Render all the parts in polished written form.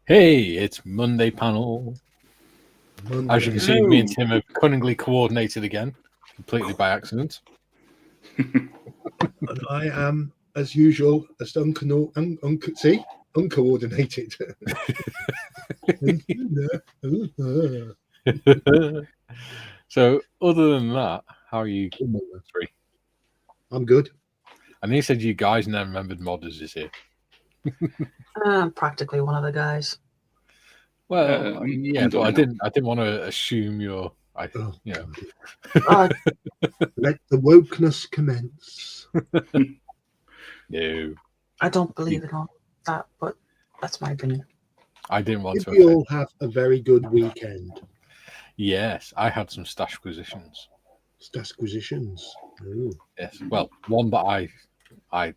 Hey, it's Monday panel. Monday. As you can see, me and Tim have cunningly coordinated again, completely by accident. And I am, as usual, as uncoordinated. So, other than that, how are you? Three. I'm good. And he said you guys never remembered Modders is here. I'm practically one of the guys. Well, yeah, but I didn't want to assume you're. Let the wokeness commence. No, I don't believe in all that, but that's my opinion. I didn't want to. Did we all have a very good weekend? Yes, I had some stashquisitions. Stashquisitions. Ooh. Yes, well, one that I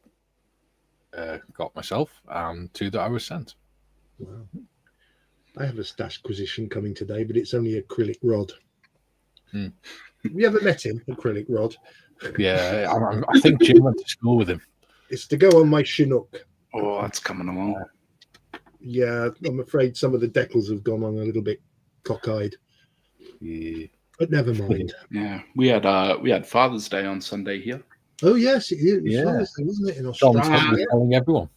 got myself, and two that I was sent. Wow. I have a stashquisition coming today, but it's only acrylic rod. Have you ever met him, acrylic rod? Yeah, I think Jim went to school with him. It's to go on my Chinook. Oh, that's coming along. Yeah, I'm afraid some of the decals have gone on a little bit cockeyed. Yeah. But never mind. Yeah, we had Father's Day on Sunday here. Oh yes, it was Father's Day, wasn't it, in Australia? Telling everyone.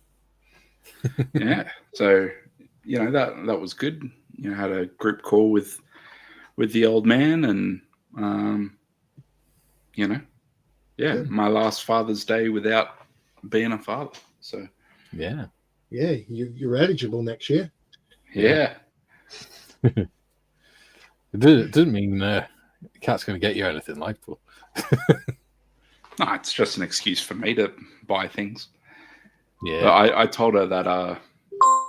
Yeah, so that was good. Had a group call with the old man, and my last Father's Day without being a father. So yeah, you're eligible next year. Yeah. It doesn't mean Cat's going to get you anything like that. No, it's just an excuse for me to buy things. Yeah, but I told her that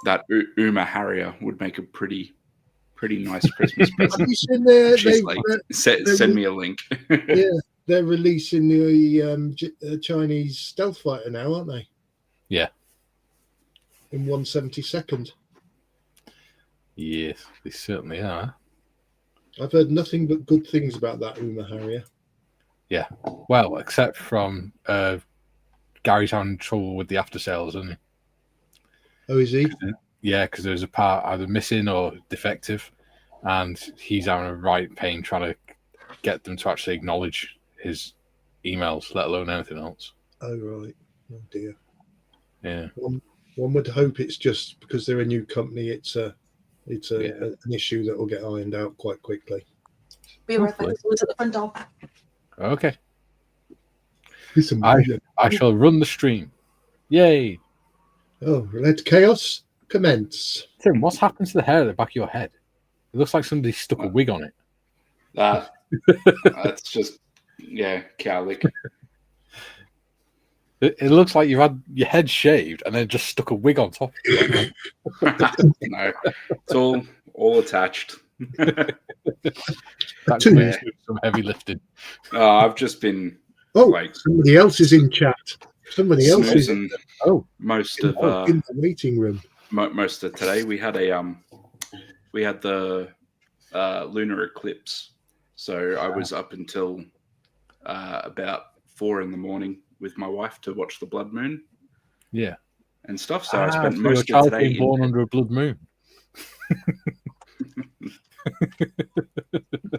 that Uma Harrier would make a pretty nice Christmas present. Have you seen their, She's like, send me a link. Yeah, they're releasing the Chinese stealth fighter now, aren't they? Yeah. In 1/72. Yes, they certainly are. I've heard nothing but good things about that Uma Harrier. Yeah, well, except from Gary's having trouble with the after sales, isn't he? Oh, is he? Yeah, because there's a part either missing or defective, and he's having a right pain trying to get them to actually acknowledge his emails, let alone anything else. Oh, right. Oh, dear. Yeah. One would hope it's just because they're a new company, it's an issue that will get ironed out quite quickly. Be right back. Someone's at the front door. Okay. Listen, I shall run the stream. Yay. Oh, let chaos commence. Tim, what's happened to the hair at the back of your head? It looks like somebody stuck a wig on it. That's just, cowlick. It looks like you've had your head shaved and then just stuck a wig on top. No, it's all attached. That's doing some heavy lifting. I've just been somebody else is in chat. Somebody else is in most in the waiting room. Most of today we had the lunar eclipse, so I was up until about 4 a.m. with my wife to watch the blood moon. Yeah, and stuff. So I spent most of today being born under a blood moon.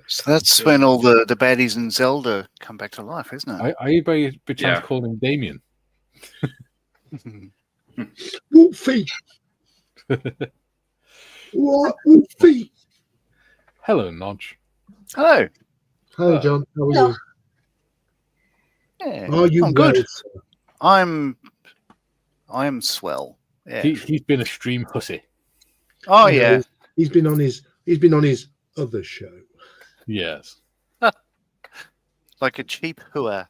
So that's when all the baddies in Zelda come back to life, isn't it? Are you by chance calling Damien? Wolfie! What? Wolfie! Hello, Nodge. Hello. Hello, John. How are you? Yeah, are you I'm well, good. sir? I am swell. Yeah. He's been a stream pussy. Oh yeah. He's been on his other show. Yes. Like a cheap hooer.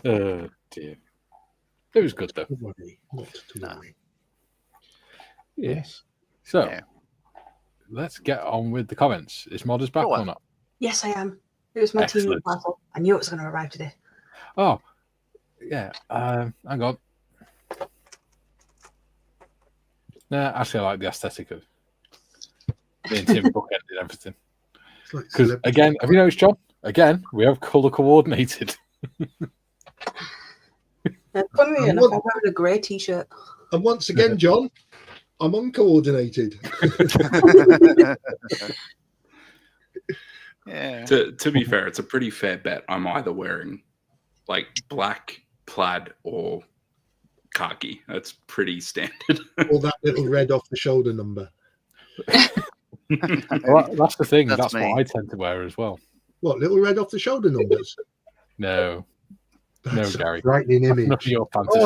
Oh dear. It was good though. Not to worry. Yes. So let's get on with the comments. Is Modders back or not? Yes, I am. It was my team parcel. I knew it was going to arrive today. Oh, yeah. Hang on. Nah, actually, I like the aesthetic of the Tim bookended everything. Because again, have you noticed, John? Again, we have colour coordinated. Funnily enough, I'm wearing a grey t-shirt. And once again, John, I'm uncoordinated. Yeah. To be fair, it's a pretty fair bet. I'm either wearing like black, plaid, or khaki. That's pretty standard. Or that little red off the shoulder number. Well, that's the thing. That's That's me. what I tend to wear as well. What, little red off the shoulder numbers? No, That's a Gary. frightening That's image. not your fantasy.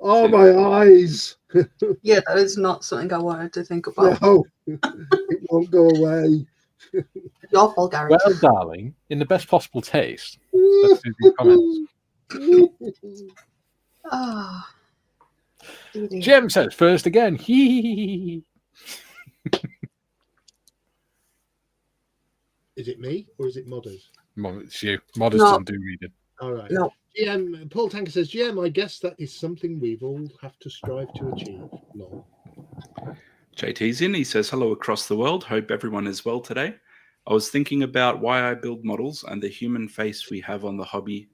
Oh, my eyes. Yeah, that is not something I wanted to think about. No, it won't go away. Your fault, Gary. Well, darling, in the best possible taste. Let's do the comments. Ah. Jem says first again. Hee. Is it me or is it Modders? It's you. Modest No. doesn't do reading. All right. No. GM, Paul Tanker says, GM, I guess that is something we've all have to strive to achieve. No. JT's in. He says, hello across the world. Hope everyone is well today. I was thinking about why I build models and the human face we have on the hobby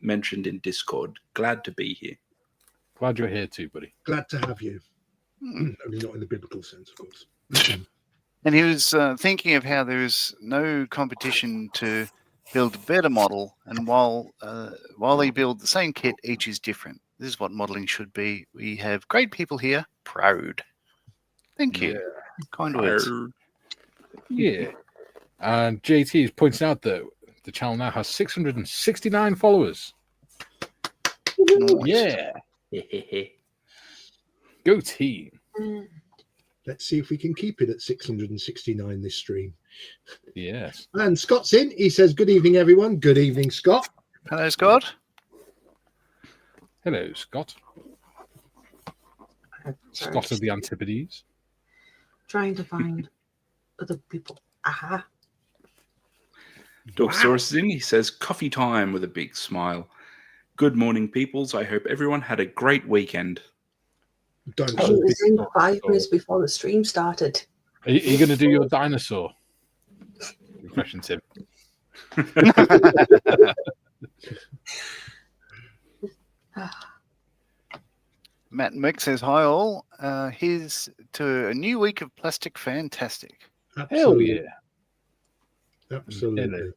mentioned in Discord. Glad to be here. Glad you're here too, buddy. Glad to have you. Only not in the biblical sense, of course. And he was thinking of how there is no competition to build a better model, and while they build the same kit, each is different. This is what modeling should be. We have great people here. Proud. Thank you. Kind words. Yeah. And JT is pointing out that the channel now has 669 followers. Yeah. Go team. Let's see if we can keep it at 669 this stream. Yes. And Scott's in. He says, good evening, everyone. Good evening, Scott. Hello, Scott. Hello, Scott. Scott of the Antipodes. Trying to find other people. Aha. Dorksaurus is in. He says, coffee time with a big smile. Good morning, peoples. I hope everyone had a great weekend. It was in 5 minutes before the stream started. Are you going to do your dinosaur impression, Tim? Matt Mick says, hi all. Here's to a new week of plastic fantastic. Absolutely. Hell yeah. Absolutely.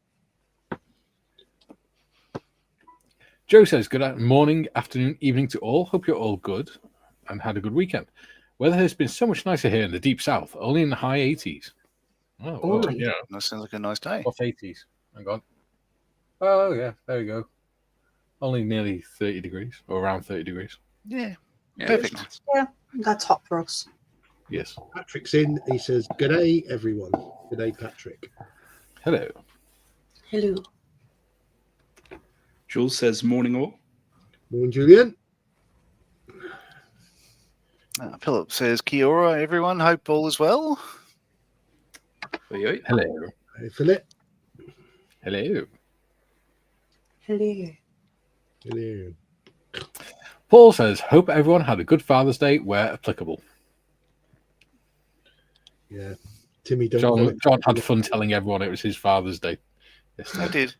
Joe says, good morning, afternoon, evening to all. Hope you're all good and had a good weekend. Weather has been so much nicer here in the deep south, only in the high 80s. Oh, well, yeah. That sounds like a nice day. Off 80s. Hang on. Oh, yeah, there we go. Only nearly 30 degrees, or around 30 degrees. Yeah, Yeah, perfect. nice. Yeah, that's hot for us. Yes. Patrick's in. He says, good day, everyone. Good day, Patrick. Hello. Hello. Jules says, morning all. Morning, Julian. Philip says, kia ora, everyone. Hope all is well. Hello. Hey, Philip. Hello. Hello. Hello. Paul says, hope everyone had a good Father's Day where applicable. Yeah. Timmy, don't know. John had fun telling everyone it was his Father's Day. I did.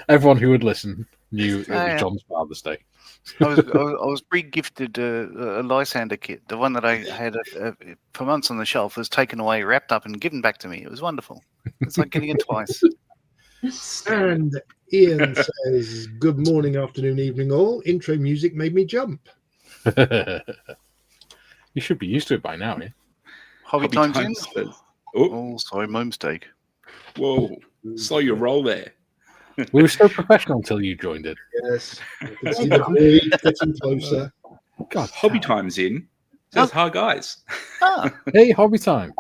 Everyone who would listen knew it was Yeah. John's Father's Day. I was re-gifted a Lysander kit. The one that I had for months on the shelf was taken away, wrapped up, and given back to me. It was wonderful. It's like getting it twice. And Ian says, good morning, afternoon, evening, all. Intro music made me jump. You should be used to it by now, yeah? Hobby time's in. says, oh, Oh, sorry, my mistake. whoa. Slow your roll there. We were so professional until you joined it. Yes. I can see the boy getting closer. God, Hobby time's in. Says, hi, guys. Hey, hobby time.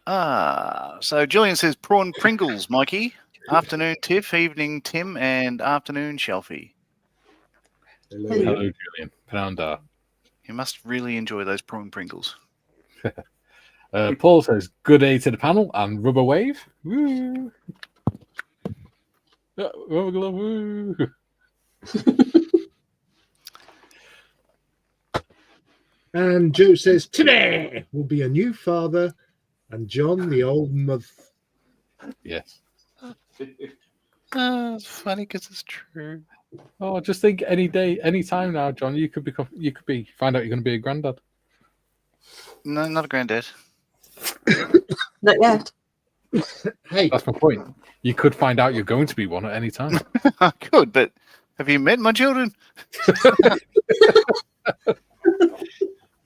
So Julian says prawn Pringles, Mikey. Afternoon, Tiff. Evening, Tim. And afternoon, Shelfie. Hello. Hello, Julian. Panda. You must really enjoy those prawn Pringles. Paul says, good day to the panel and rubber wave. Woo. Rubber glove, woo. And Joe says, today will be a new father and John the old mother. Yes. It's funny because it's true. Oh, just think any day, any time now, John. You could find out you're going to be a granddad. No, not a granddad. Not yet. Hey, That's my point. You could find out you're going to be one at any time. I could, but have you met my children?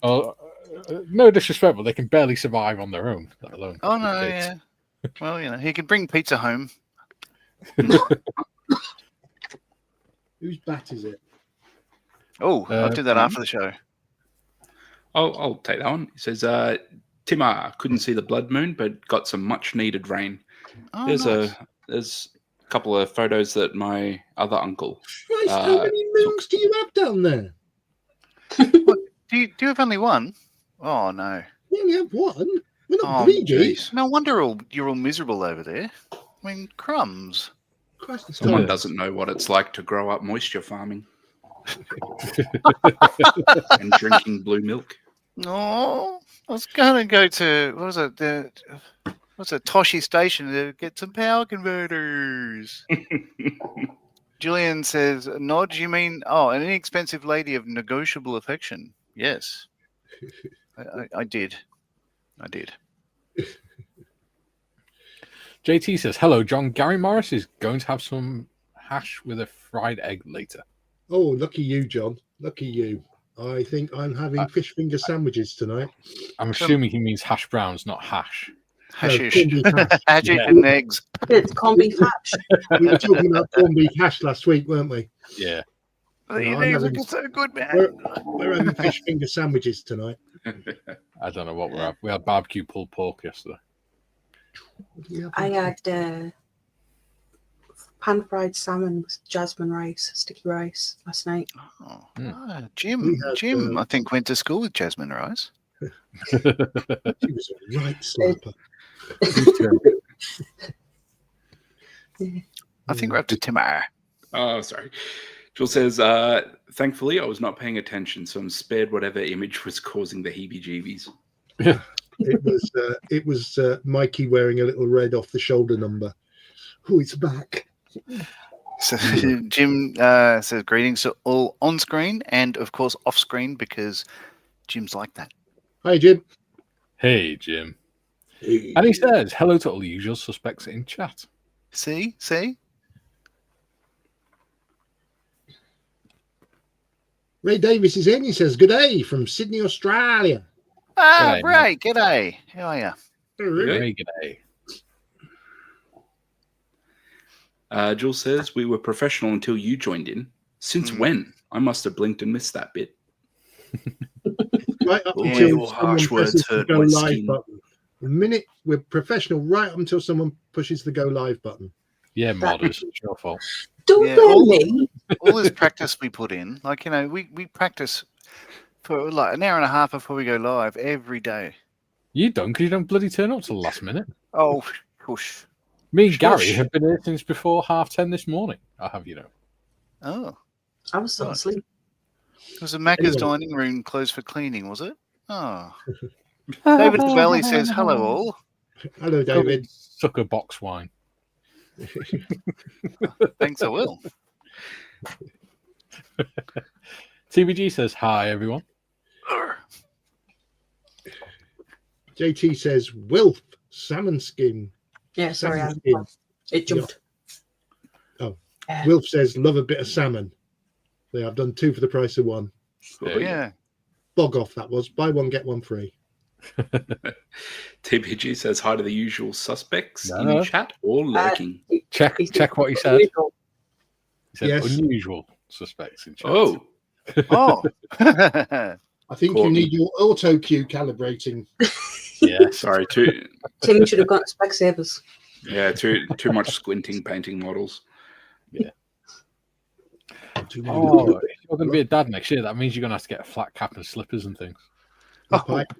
Oh, no disrespect, but they can barely survive on their own, let alone. Oh no, kids. yeah. Well, he could bring pizza home. whose bat is it? Oh, I'll do that after the show. I'll take that one. He says, Timar couldn't see the blood moon, but got some much needed rain. Oh, There's nice. a couple of photos that my other uncle. Christ, how many moons do you have down there? Do you have only one? Oh no. We only have one. We're not Oh, greedy. jeez. No wonder you're all miserable over there. I mean, crumbs. Christ, it's Someone time. doesn't know what it's like to grow up moisture farming and drinking blue milk. No, I was gonna go to what's it, Toshi Station to get some power converters. Julian says, "Nod, you mean an inexpensive lady of negotiable affection?" Yes, I did. JT says, "Hello, John. Gary Morris is going to have some hash with a fried egg later." Oh, lucky you, John. Lucky you. I think I'm having fish finger sandwiches tonight. I'm assuming he means hash browns, not hash. Hashish, corned beef hash. hashish Yeah. and eggs. It's corned beef hash. We were talking about corned beef hash last week, weren't we? Yeah. These I'm eggs having- looking so good, man. We're having fish finger sandwiches tonight. I don't know what we're at. We had barbecue pulled pork yesterday. What do we have? I had pan-fried salmon with jasmine rice, sticky rice last night. Oh, We Jim, had, I think went to school with Jasmine Rice. She was a right slapper. I think we're up to Timar. Oh, sorry. Jill says, thankfully, I was not paying attention, so I'm spared whatever image was causing the heebie-jeebies. It was Mikey wearing a little red off the shoulder number. Oh, it's back. So Jim says greetings to all on screen and of course off screen because Jim's like that. Hi, Jim. Hey, Jim. And he says, hello to all the usual suspects in chat. See? Ray Davis is in. He says, good day from Sydney, Australia. Ah, G'day, right. G'day. How are you? Very g'day. Jill says, we were professional until you joined in. Since when? I must have blinked and missed that bit. Right up Yeah, until your someone harsh words presses the hurt go my live skin. button. The minute we're professional, right up until someone pushes the go live button. Yeah, modders. It's your fault. Don't Yeah, blame me. All this practice we put in, like, we practice for like an hour and a half before we go live every day. You don't, because you don't bloody turn up till the last minute. Oh, push. Me and Gary Shush. have been here since before 10:30 this morning. I'll have you know. Oh, I was still Right. asleep. it was a Macca's Anyway. dining room closed for cleaning, was it? Oh. David Valley says, hello all. Hello, David. Sucker box wine. Thanks, I will. TBG says, hi, everyone. JT says, Wilf, salmon skin. Yeah, sorry, Salmon skin. it jumped. Oh. Yeah. Wilf says, love a bit of salmon. There, I've done 2 for the price of 1. There you Yeah. Bog off, that was. Buy 1, get 1 free. TPG says, hi to the usual suspects No. in chat or lurking. Check what he said. He said Yes. unusual suspects in chat. Oh, Oh. I think Courtney. you need your auto cue calibrating. Yes. sorry. Too Tim should have got Specsavers. too much squinting painting models. Too many Oh, little- if you're going to be a dad next year, that means you're going to have to get a flat cap and slippers and things. a pipe.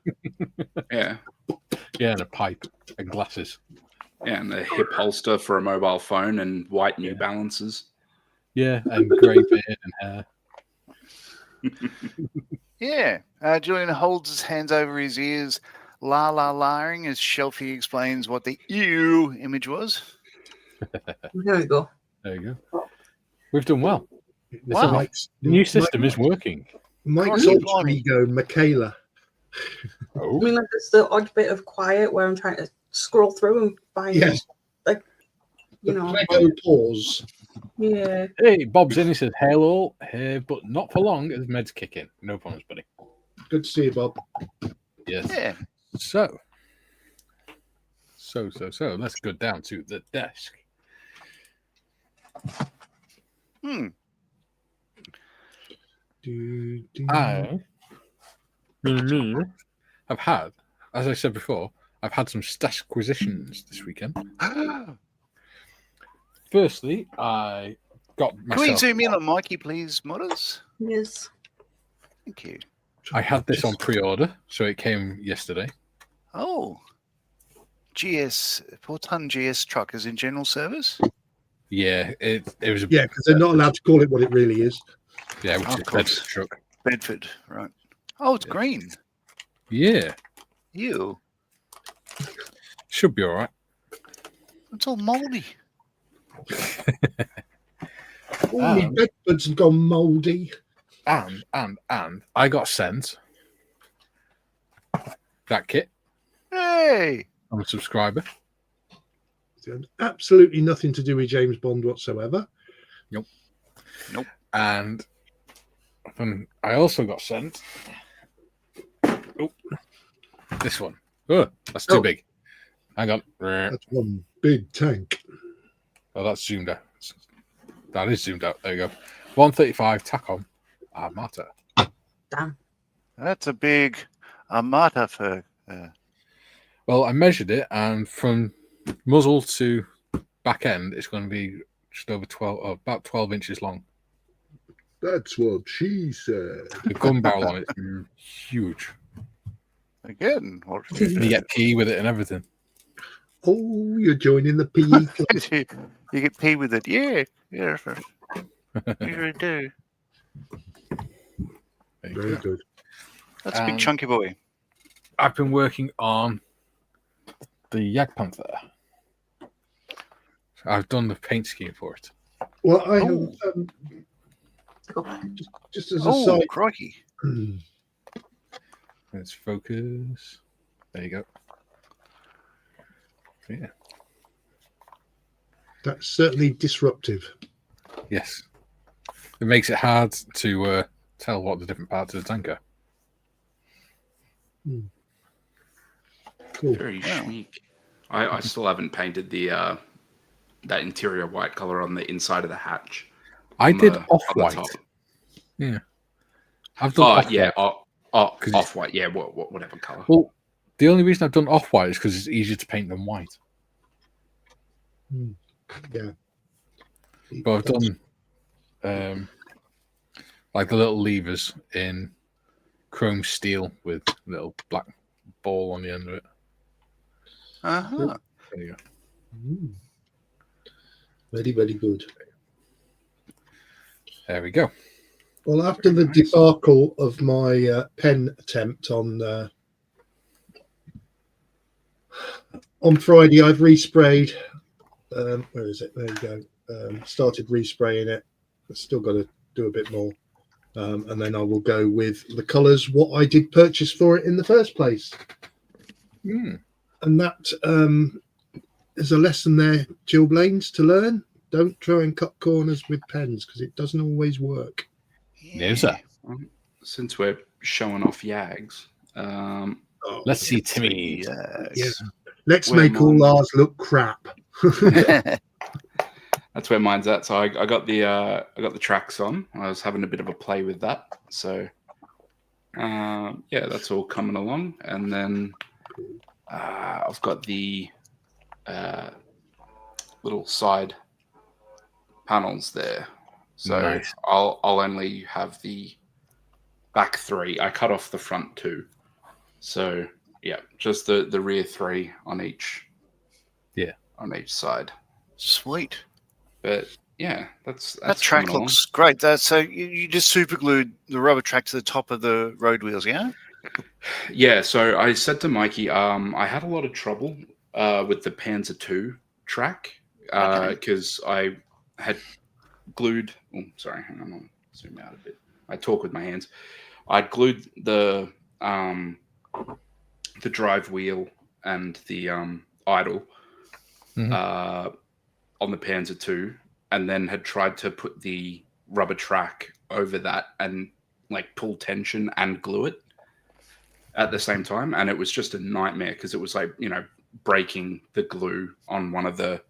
Yeah. Yeah, and a pipe and glasses. Yeah, and the hip holster for a mobile phone and white New Balances. Yeah, and grey beard and hair. Yeah. Julian holds his hands over his ears, la-la-laing as Shelfie explains what the ew image was. There we go. There you go. We've done well. Wow. Mike's, The new system is working. Mike's Crikey, alter blimey. ego, Michaela. Oh, I mean, like, there's the odd bit of quiet where I'm trying to scroll through and find, Yes. like, The you know, Lego pause. yeah. hey, Bob's in. He says, "Hail all, but not for long as meds kick in." No problems, buddy. Good to see you, Bob. Yes. Yeah. So. Let's go down to the desk. Hmm. I have had, as I said before, I've had some stash acquisitions this weekend. Firstly, I got Can we myself. zoom in on Mikey, please, modders? Yes. Thank you. I had this on pre-order, so it came yesterday. Oh. GS, 4-ton GS truck is in general service? Yeah, it was a Yeah, because they're not allowed to call it what it really is. which Of is course. Bedford truck. Bedford, right. Oh, it's Yeah. green. Yeah, Ew. should be all right. It's all mouldy. Oh, my Bedford's gone mouldy. And I got sent that kit. Hey! I'm a subscriber. It's got absolutely nothing to do with James Bond whatsoever. Nope. Nope. And I also got sent this one. Oh, that's too big. Hang on. That's one big tank. Oh, that's zoomed out. That is zoomed out. There you go. 135 Tacom Armata. Damn. That's a big Armata for... Well, I measured it, and from muzzle to back end, it's going to be just over 12, about 12 inches long. That's what she said. The gun barrel on it is huge. Again, what And you get key with it and everything. Oh, you're joining the PE club. you get paid with it. Yeah. Yeah. You really do. There you Very go. good. That's a big chunky boy. I've been working on the Jagdpanther. I've done the paint scheme for it. Well, I Oh. have just as a Oh, side. crikey. Let's focus. There you go. Yeah. That's certainly disruptive. Yes. It makes it hard to tell what the different parts of the tank are. Cool. Very Wow. chic. I still haven't painted the that interior white color on the inside of the hatch. I on did the- on the off-white. top. Yeah. I've done Oh off-white. yeah, 'Cause it's- off white. Yeah, whatever color. Well, the only reason I've done off-white is because it's easier to paint than white. Yeah. But I've done like the little levers in chrome steel with little black ball on the end of it. Uh-huh. There you go. Very, very good. There we go. Well, after the debacle of my pen attempt on Friday, I've resprayed. Where is it? There you go. Started respraying it. I've still got to do a bit more. And then I will go with the colours, what I did purchase for it in the first place. Mm. And that is a lesson there, Jill Blaines, to learn. Don't try and cut corners with pens because it doesn't always work. There's that. Since we're showing off Yags, Let's see Timmy. Yes. Yeah. Let's Where make all mine- ours look crap. that's where mine's at. So I got the tracks on. I was having a bit of a play with that. So yeah, that's all coming along. And then I've got the little side panels there. So Nice. I'll only have the back three. I cut off the front two. So yeah, just the rear three on each. Yeah. On each side. Sweet. But yeah, that's That track coming looks great. So you just super glued the rubber track to the top of the road wheels, yeah? along. Yeah, so I said to Mikey, I had a lot of trouble with the Panzer II track Okay. because I had glued. Oh, sorry, hang on. I'll zoom out a bit. I talk with my hands. I'd glued the drive wheel and the idle on the Panzer II, and then had tried to put the rubber track over that and like pull tension and glue it at the same time, and it was just a nightmare because it was like, you know, breaking the glue on one of the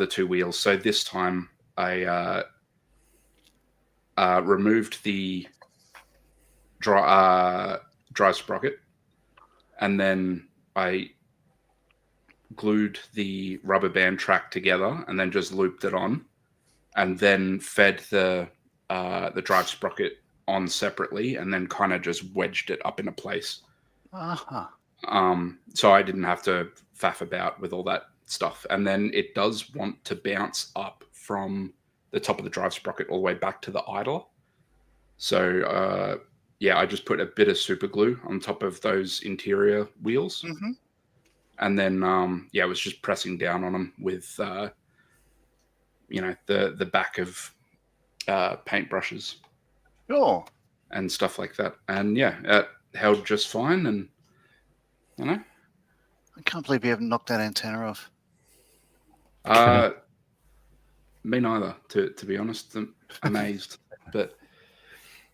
two wheels. So this time I removed the drive sprocket, and then I glued the rubber band track together and then just looped it on, and then fed the drive sprocket on separately, and then kind of just wedged it up into place. So I didn't have to faff about with all that stuff. And then it does want to bounce up from the top of the drive sprocket all the way back to the idler. So yeah, I just put a bit of super glue on top of those interior wheels. And then yeah, I was just pressing down on them with you know, the back of paintbrushes. Sure. And stuff like that. And yeah, it held just fine. And you know, I can't believe you haven't knocked that antenna off. me neither, to be honest. I'm amazed. But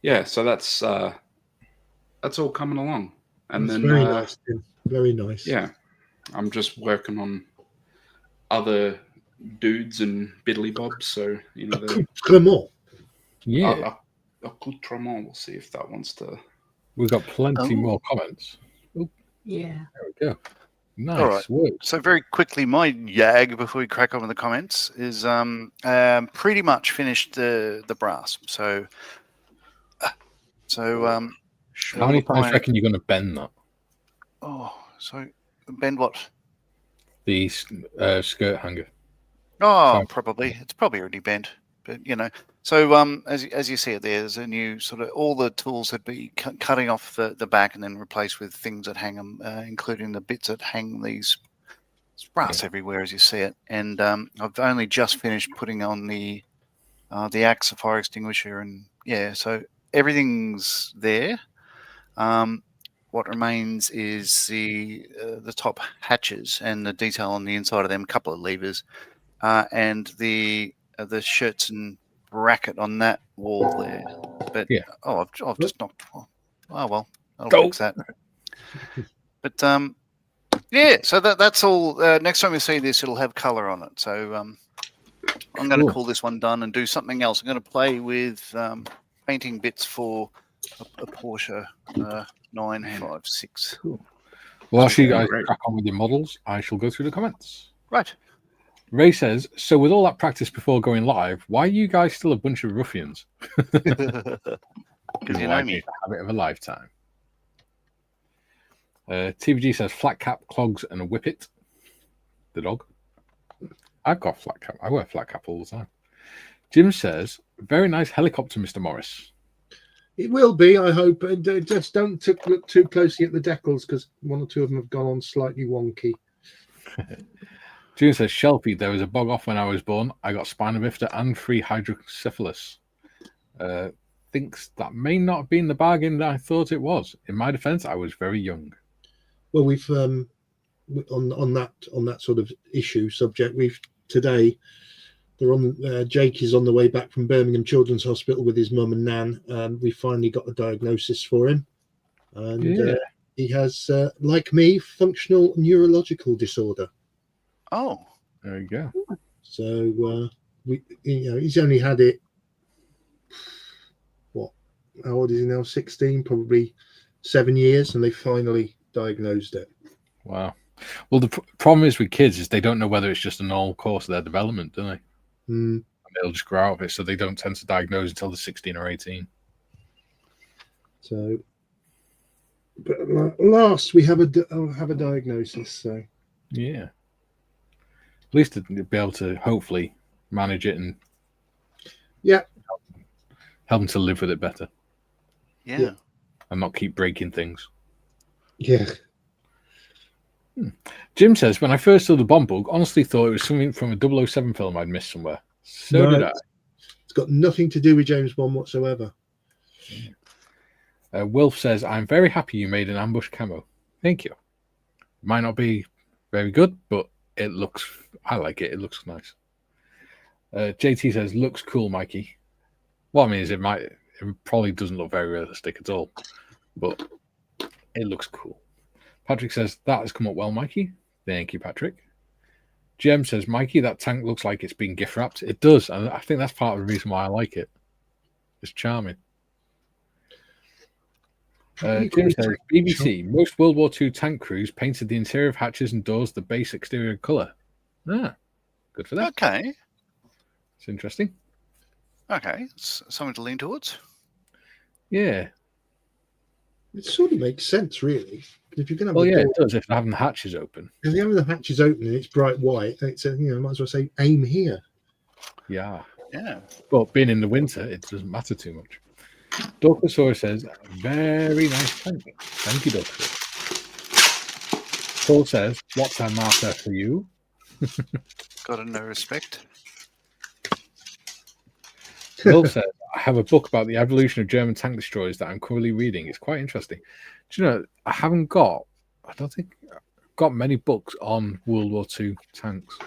yeah, so that's all coming along. And That's then very nice, Tim. Very nice. Yeah, I'm just working on other dudes and biddly bobs. So you know, Clement. Yeah, accoutrement. We'll see if that wants to. we've got plenty more comments. Oh, Yeah. there we go. Nice All right. work. So very quickly, my yag before we crack on with the comments is pretty much finished the brass. So How many times do you reckon you're going to bend that? Oh, so bend what? The skirt hanger. Oh, So- probably. It's probably already bent, but you know. So as you see it there, there's a new sort of all the tools that be cutting off the back and then replaced with things that hang them, including the bits that hang these. It's brass everywhere as you see it, and I've only just finished putting on the axe, the fire extinguisher, and yeah, so everything's there. What remains is the top hatches and the detail on the inside of them, a couple of levers, and the shirts and bracket on that wall there. But Yeah. I've just knocked. Oh well, I'll fix that. But yeah, so that's all. Next time you see this, it'll have color on it. So I'm going to call this one done and do something else. I'm going to play with painting bits for a Porsche 956. Cool. Whilst you guys crack on with your models, I shall go through the comments. Right. Ray says, so with all that practice before going live, why are you guys still a bunch of ruffians? Because you know me. A habit of a lifetime. TVG says, flat cap, clogs, and a whippet. The dog. I've got flat cap. I wear flat cap all the time. Jim says, very nice helicopter, Mr. Morris. It will be, I hope. And just don't look too closely at the decals because one or two of them have gone on slightly wonky. June says, Shelfie, there was a bog off when I was born. I got spina bifida and free hydrocephalus. Thinks that may not have been the bargain that I thought it was. In my defense, I was very young. Well, we've on that sort of subject. We've today. They're on. Jake is on the way back from Birmingham Children's Hospital with his mum and nan. We finally got a diagnosis for him, and he has, like me, functional neurological disorder. Oh, there you go. So he's only had it. What? How old is he now? 16, probably 7 years, and they finally diagnosed it. Wow. Well, the problem is with kids is they don't know whether it's just a normal course of their development, do they? And they'll just grow out of it, so they don't tend to diagnose until they're 16 or 18. So, but at last we have a diagnosis. So yeah, at least to be able to hopefully manage it and help them to live with it better. Yeah. And not keep breaking things. Yeah. Jim says, when I first saw the bomb bug, honestly thought it was something from a 007 film I'd missed somewhere. So did I. got nothing to do with James Bond whatsoever. Wilf says, I'm very happy you made an ambush camo. Thank you. Might not be very good, but I like it. It looks nice. JT says, looks cool, Mikey. What I mean is it probably doesn't look very realistic at all, but it looks cool. Patrick says, that has come up well, Mikey. Thank you, Patrick. Jem says, Mikey, that tank looks like it's been gift wrapped. It does, and I think that's part of the reason why I like it. It's charming. Jim says, BBC, most World War II tank crews painted the interior of hatches and doors the base exterior colour. Ah, good for that. Okay. It's interesting. Okay. It's something to lean towards. Yeah. It sort of makes sense, really. If you're going to have Well, the yeah, door, it does if they're having the hatches open. if you're having the hatches open and it's bright white, it's might as well say aim here. Yeah. Yeah. But being in the winter, it doesn't matter too much. Dorkosaurus says, very nice tank. Thank you, Dorkosaurus. Paul says, what's a master for you? Got to know respect. Will says, I have a book about the evolution of German tank destroyers that I'm currently reading. It's quite interesting. Do you know, I don't think I've got many books on World War II tanks.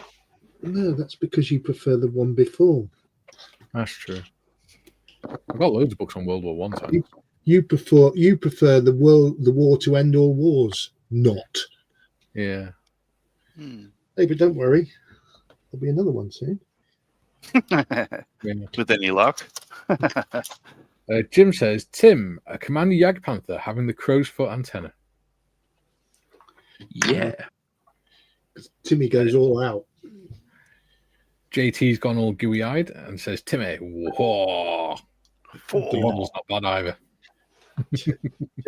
No, that's because you prefer the one before. That's true. I've got loads of books on World War One tanks. You prefer the war to end all wars, not. Yeah. Hey, but don't worry, there'll be another one soon. With any luck. Jim says, Tim, a Commander Jagdpanther having the crow's foot antenna. Yeah. Timmy goes all out. JT's gone all gooey-eyed and says, Timmy, whoa. The model's not bad either.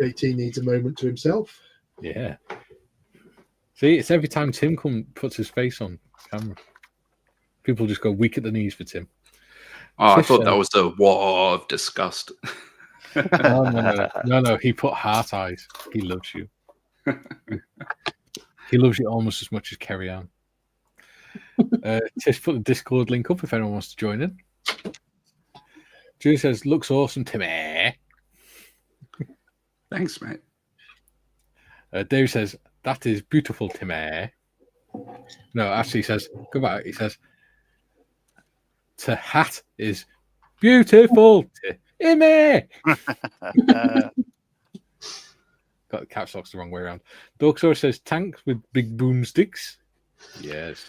JT needs a moment to himself. Yeah. See, it's every time Tim puts his face on camera. People just go weak at the knees for Tim. Oh, I thought that was the war of disgust. No. He put heart eyes. He loves you. He loves you almost as much as Kerry Ann. Tish put the Discord link up if anyone wants to join in. Julie says, looks awesome, Timmy. Thanks, mate. Dave says, that is beautiful, Timmy. No, actually, he says, goodbye. He says, to hat is beautiful, Timmy. Got the caps locks the wrong way around. Dorksaur says, tanks with big boomsticks. Yes.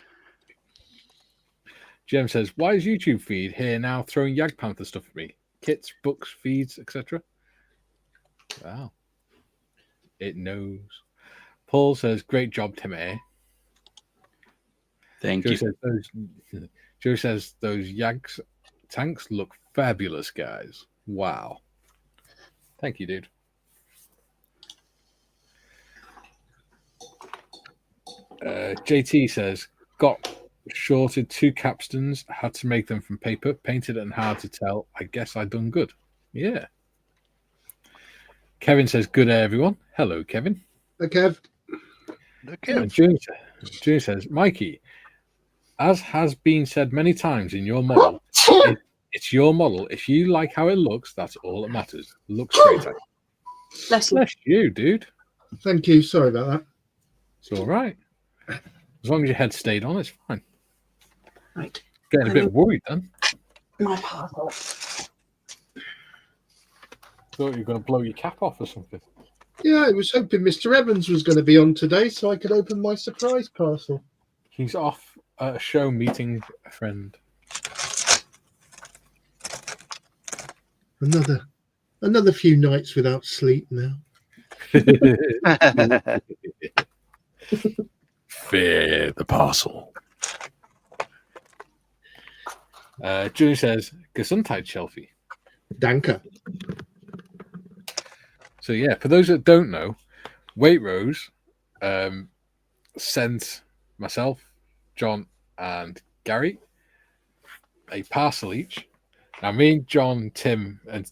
Jem says, why is YouTube feed here now throwing Jagdpanther stuff at me? Kits, books, feeds, etc. Wow. It knows. Paul says, great job, Timmy. Thank you. Joe says, those Yags tanks look fabulous, guys. Wow. Thank you, dude. JT says, got shorted 2 capstans, had to make them from paper, painted and hard to tell. I guess I done good. Yeah. Kevin says, good day, everyone. Hello, Kevin. Hey, Kev. And June says, Mikey, as has been said many times in your model, it's your model. If you like how it looks, that's all that matters. Looks great. Bless you. Bless you, dude. Thank you. Sorry about that. It's all right. As long as your head stayed on, it's fine. Right. Getting a bit worried then. My parcel. Thought you were going to blow your cap off or something. Yeah, I was hoping Mr. Evans was going to be on today so I could open my surprise parcel. He's off at a show meeting a friend. Another few nights without sleep now. Fear the parcel. Julie says, Gesundheit, Shelfie. Danke. So yeah, for those that don't know, Waitrose sent myself, John, and Gary a parcel each. Now, me, John, Tim, and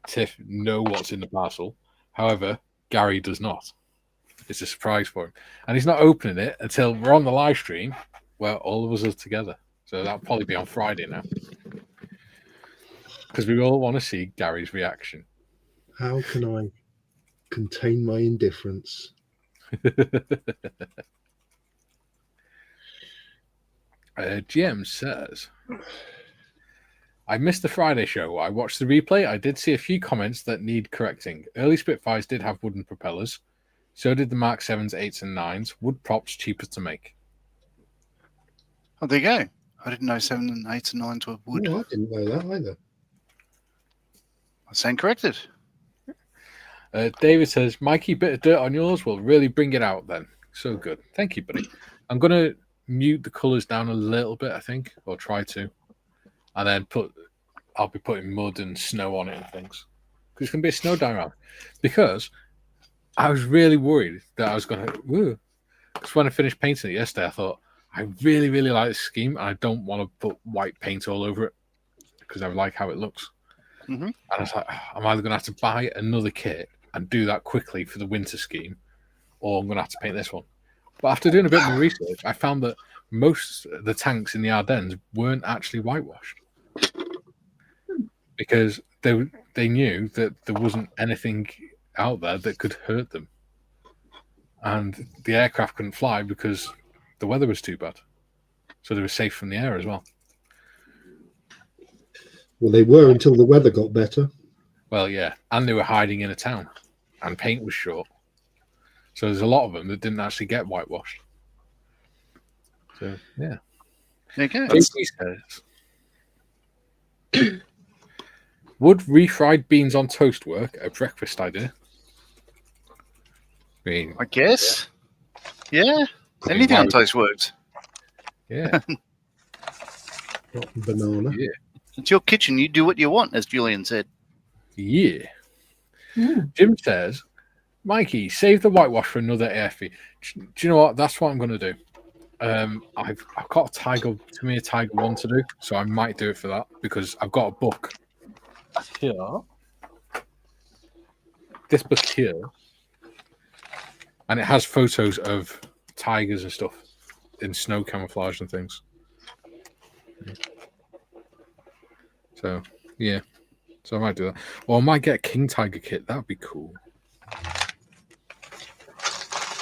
Tiff know what's in the parcel. However, Gary does not. It's a surprise for him, and he's not opening it until we're on the live stream where all of us are together. So that'll probably be on Friday now. because we all want to see Gary's reaction. How can I contain my indifference? GM says, I missed the Friday show. I watched the replay. I did see a few comments that need correcting. Early Spitfires did have wooden propellers. So did the Mark 7s, 8s, and 9s. Wood props cheaper to make. Oh, there you go. I didn't know 7 and 8 and 9s were wood. Oh, I didn't know that either. I stand corrected. David says, Mikey, bit of dirt on yours will really bring it out then. So good. Thank you, buddy. I'm going to mute the colours down a little bit, I think, or try to. And then I'll be putting mud and snow on it and things. Because it's going to be a snow diorama. Because I was really worried that I was going to... Because when I finished painting it yesterday, I thought, I really, really like this scheme, and I don't want to put white paint all over it because I like how it looks. Mm-hmm. And I was like, I'm either going to have to buy another kit and do that quickly for the winter scheme, or I'm going to have to paint this one. But after doing a bit more research, I found that most of the tanks in the Ardennes weren't actually whitewashed because they knew that there wasn't anything out there that could hurt them. And the aircraft couldn't fly because the weather was too bad. So they were safe from the air as well. Well, they were until the weather got better. Well, yeah. And they were hiding in a town. And paint was short. So there's a lot of them that didn't actually get whitewashed. So, yeah. There you go. JP says, would refried beans on toast work? A breakfast idea? I mean, I guess. Yeah. Anything on toast works. Yeah. Not banana. Yeah. It's your kitchen. You do what you want, as Julian said. Yeah. Jim says, Mikey, save the whitewash for another AFV. Do you know what? That's what I'm going to do. I've got a Tiger 1 to do, so I might do it for that because I've got a book here. This book here, and it has photos of tigers and stuff in snow camouflage and things. So, yeah. So I might do that. Or I might get a King Tiger kit. That would be cool.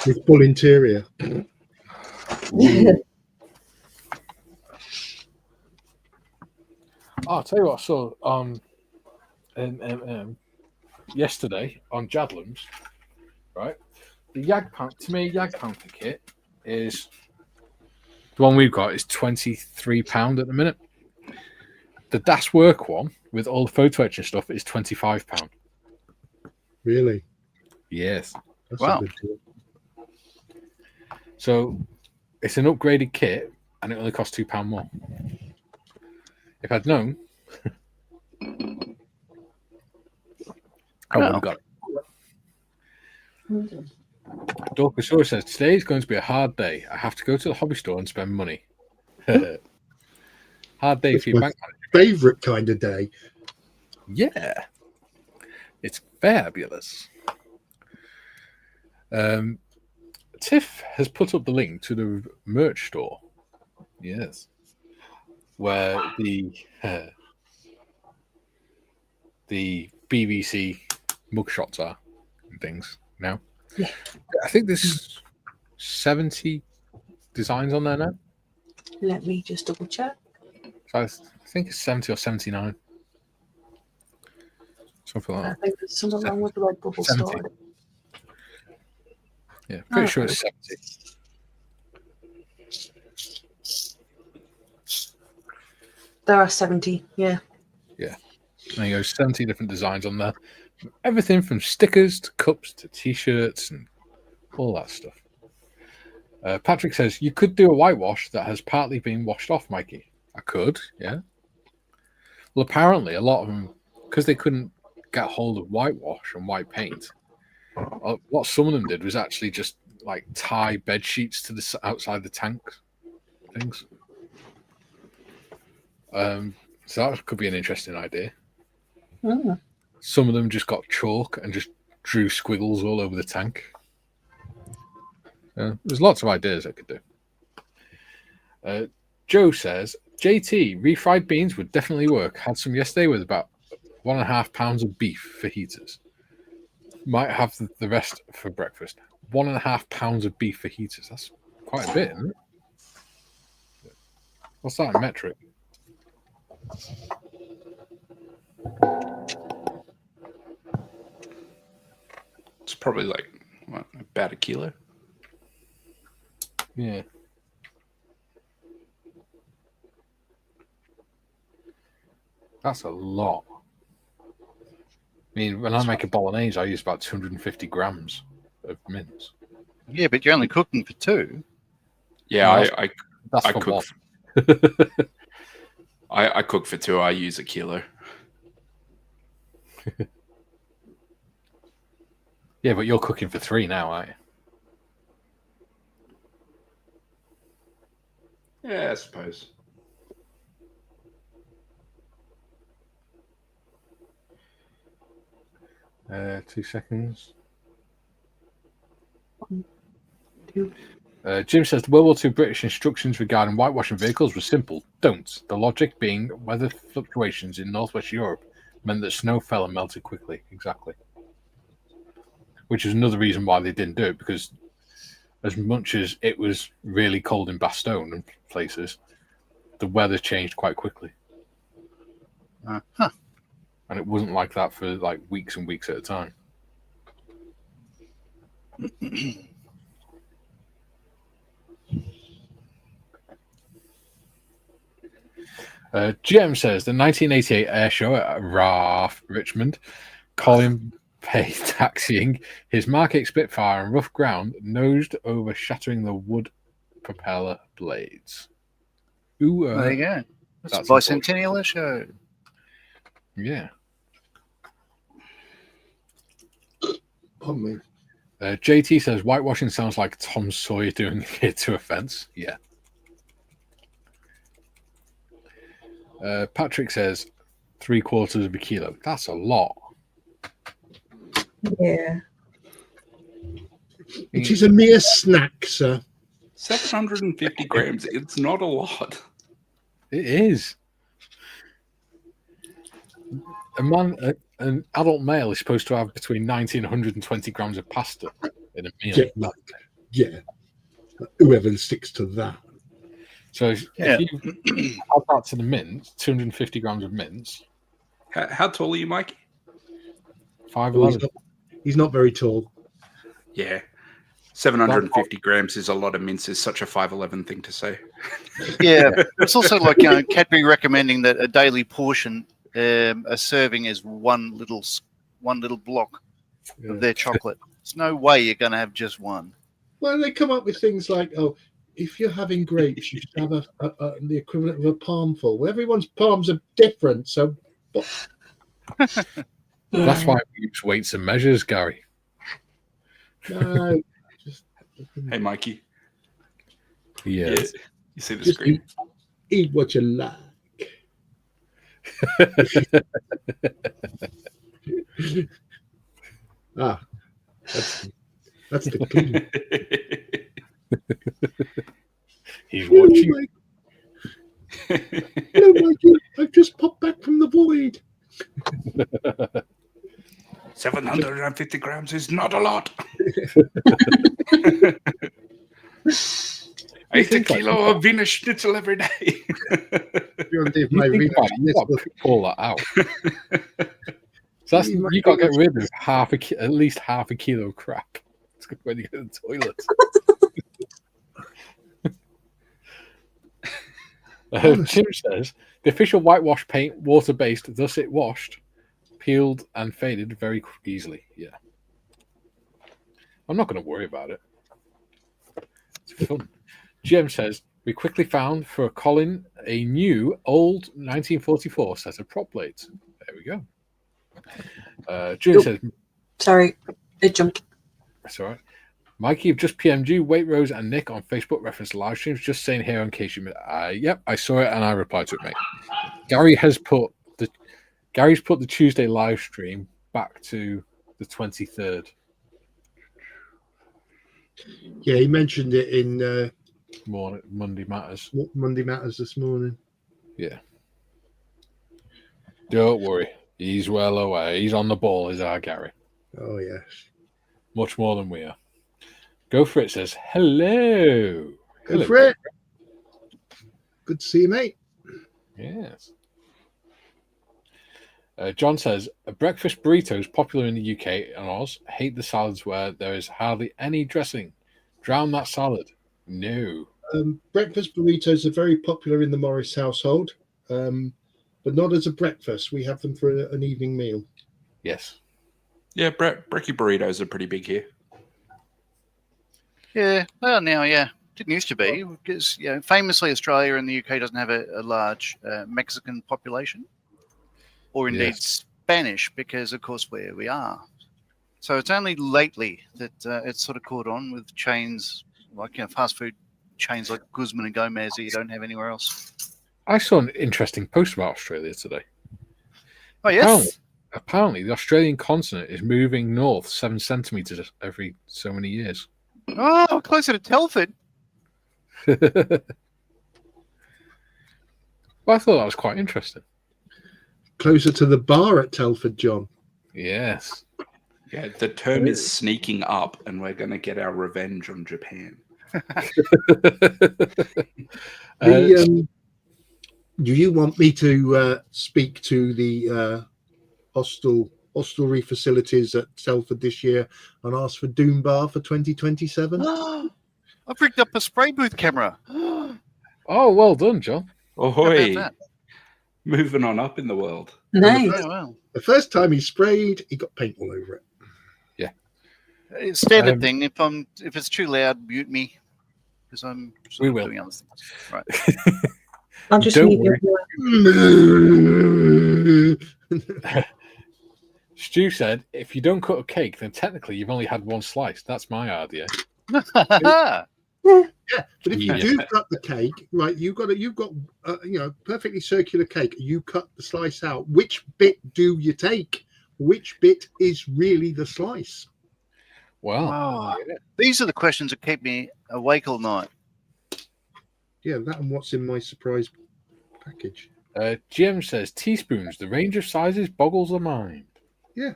With full interior. I'll tell you what I saw yesterday on Jadlams, right? The Tamiya Yag Panther kit is the one we've got is £23 at the minute. The Das Work one with all the photo etching stuff is £25. Really? Yes. That's Wow. a good deal. So it's an upgraded kit and it only costs £2 more. If I'd known, I would have got it. Dorkasaur says, today is going to be a hard day. I have to go to the hobby store and spend money. Hard day for your bank manager. Favorite kind of day. Yeah. It's fabulous. Tiff has put up the link to the merch store. Yes. Where the BBC mugshots are and things now. Yeah. I think there's 70 designs on there now. Let me just double check. So I think it's 70 or 79. Something like I that. think there's something wrong with the Red Bubble 70. store. Yeah, pretty sure it's 70. There are 70, yeah. There you go, 70 different designs on there. Everything from stickers to cups to t-shirts and all that stuff. Patrick says, you could do a whitewash that has partly been washed off, Mikey. I could, yeah. Well, apparently a lot of them, because they couldn't get hold of whitewash and white paint, what some of them did was actually just like tie bed sheets to the outside the tank things. So that could be an interesting idea. Mm. Some of them just got chalk and just drew squiggles all over the tank. There's lots of ideas I could do. Joe says, JT, refried beans would definitely work. Had some yesterday with about 1.5 pounds of beef for heaters. Might have the rest for breakfast. 1.5 pounds of beef for heaters. That's quite a bit, isn't it? What's that in metric? It's probably like what, about a kilo. Yeah. That's a lot. I mean, when I make a bolognese, I use about 250 grams of mince. Yeah, but you're only cooking for two. Yeah, No, that's I for cook. one. I cook for two. I use a kilo. Yeah, but you're cooking for 3 now, aren't you? Yeah, I suppose. Uh, 2 seconds. 1, 2. Jim says the World War II British instructions regarding whitewashing vehicles were simple. Don't. The logic being weather fluctuations in northwest Europe meant that snow fell and melted quickly. Exactly. Which is another reason why they didn't do it, because as much as it was really cold in Bastogne and places, the weather changed quite quickly. Huh. And it wasn't like that for like weeks and weeks at a time. GM says the 1988 air show at RAF Richmond, Colin Pay taxiing his Mark 8 Spitfire on rough ground, nosed over, shattering the wood propeller blades. Ooh, There you go. That's a that's bicentennial show. Yeah. Pardon me. JT says whitewashing sounds like Tom Sawyer doing it to a fence. Yeah. Patrick says 3/4 of a kilo. That's a lot. Yeah. It is a mere snack, sir. 750 grams. It's not a lot. It is. An adult male is supposed to have between 90 and 120 grams of pasta in a meal. Yeah. Whoever sticks to that. So if you add that to the mince, 250 grams of mince. How tall are you, Mikey? 5'11". He's not very tall. Yeah. 750 grams is a lot of mince. Is such a 5'11" thing to say. Yeah, it's also like Cadbury recommending that a daily portion, a serving is one little block of their chocolate. There's no way you're going to have just one. Well, they come up with things like, oh, if you're having grapes, you should have the equivalent of a palmful. Well, everyone's palms are different, so. That's why we use weights and measures, Gary. No. Hey, Mikey. Yes. Yeah. You see the screen? Eat what you like. That's the key. He's watching. Hello, Mikey. I've just popped back from the void. 750 grams is not a lot. I eat a kilo of Wiener Schnitzel every day. Pull that out. So that's, you got to get rid of at least half a kilo of crap. It's good when you go to the toilet. Jim says the official whitewash paint water-based, thus it washed, peeled and faded very easily. Yeah, I'm not going to worry about it. It's fun. Jim says we quickly found for Colin a new old 1944 set of prop blades. There we go. June says, sorry, it jumped. That's all right. Mikey, you've just PM'd you, Waitrose and Nick on Facebook reference live streams. Just saying here in case you missed. Yep, I saw it and I replied to it, mate. Gary's put the Tuesday live stream back to the 23rd. Yeah, he mentioned it in Monday Matters. Monday Matters this morning. Yeah. Don't worry. He's well away. He's on the ball, is our Gary. Oh yes. Much more than we are. Go for it says, hello. Go Hello. for it. Good to see you, mate. Yes. John says, a breakfast burrito is popular in the UK and Oz. Hate the salads where there is hardly any dressing. Drown that salad. No. Breakfast burritos are very popular in the Morris household, but not as a breakfast. We have them for an evening meal. Yes. Yeah, brekkie burritos are pretty big here. Yeah, well, now, yeah. Didn't used to be, because famously Australia and the UK doesn't have a large Mexican population, or indeed Spanish, because of course where we are. So it's only lately that it's sort of caught on with chains like fast food chains like Guzman and Gomez that you don't have anywhere else. I saw an interesting post about Australia today. Oh yes. Apparently, the Australian continent is moving north 7 centimeters every so many years. Oh, closer to Telford. Well, I thought that was quite interesting. Closer to the bar at Telford, John. Yes. Yeah, the term is sneaking up, and we're going to get our revenge on Japan. Do you want me to speak to the hostelry facilities at Telford this year and ask for Doom Bar for 2027? I've rigged up a spray booth camera. Oh, well done, John. Ahoy! How about that? Moving on up in the world. Nice. Yeah, well, The first time he sprayed, he got paint all over it. it's standard thing. If it's too loud, mute me, because I'm We will. doing other things. Right. I'll just Don't mute worry. you. Stu said, if you don't cut a cake, then technically you've only had one slice. That's my idea. Yeah, but if you Yeah. do cut the cake, right, you've got perfectly circular cake. You cut the slice out. Which bit do you take? Which bit is really the slice? Well, Oh, these are the questions that keep me awake all night. Yeah, that and what's in my surprise package. Jim says, teaspoons, the range of sizes boggles the mind. Yeah.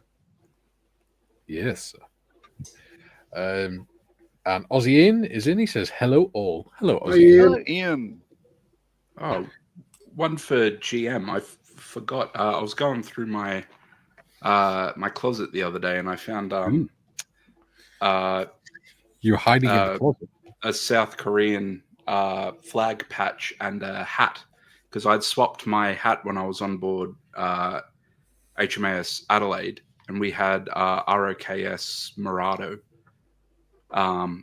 Yes. And Aussie Ian is in. He says, hello all. Hello, Aussie Ian. Hello, Ian. Oh, one for GM. I forgot. I was going through my my closet the other day, and I found You're hiding in the closet. a South Korean flag patch and a hat, because I'd swapped my hat when I was on board HMAS Adelaide, and we had ROKS Morado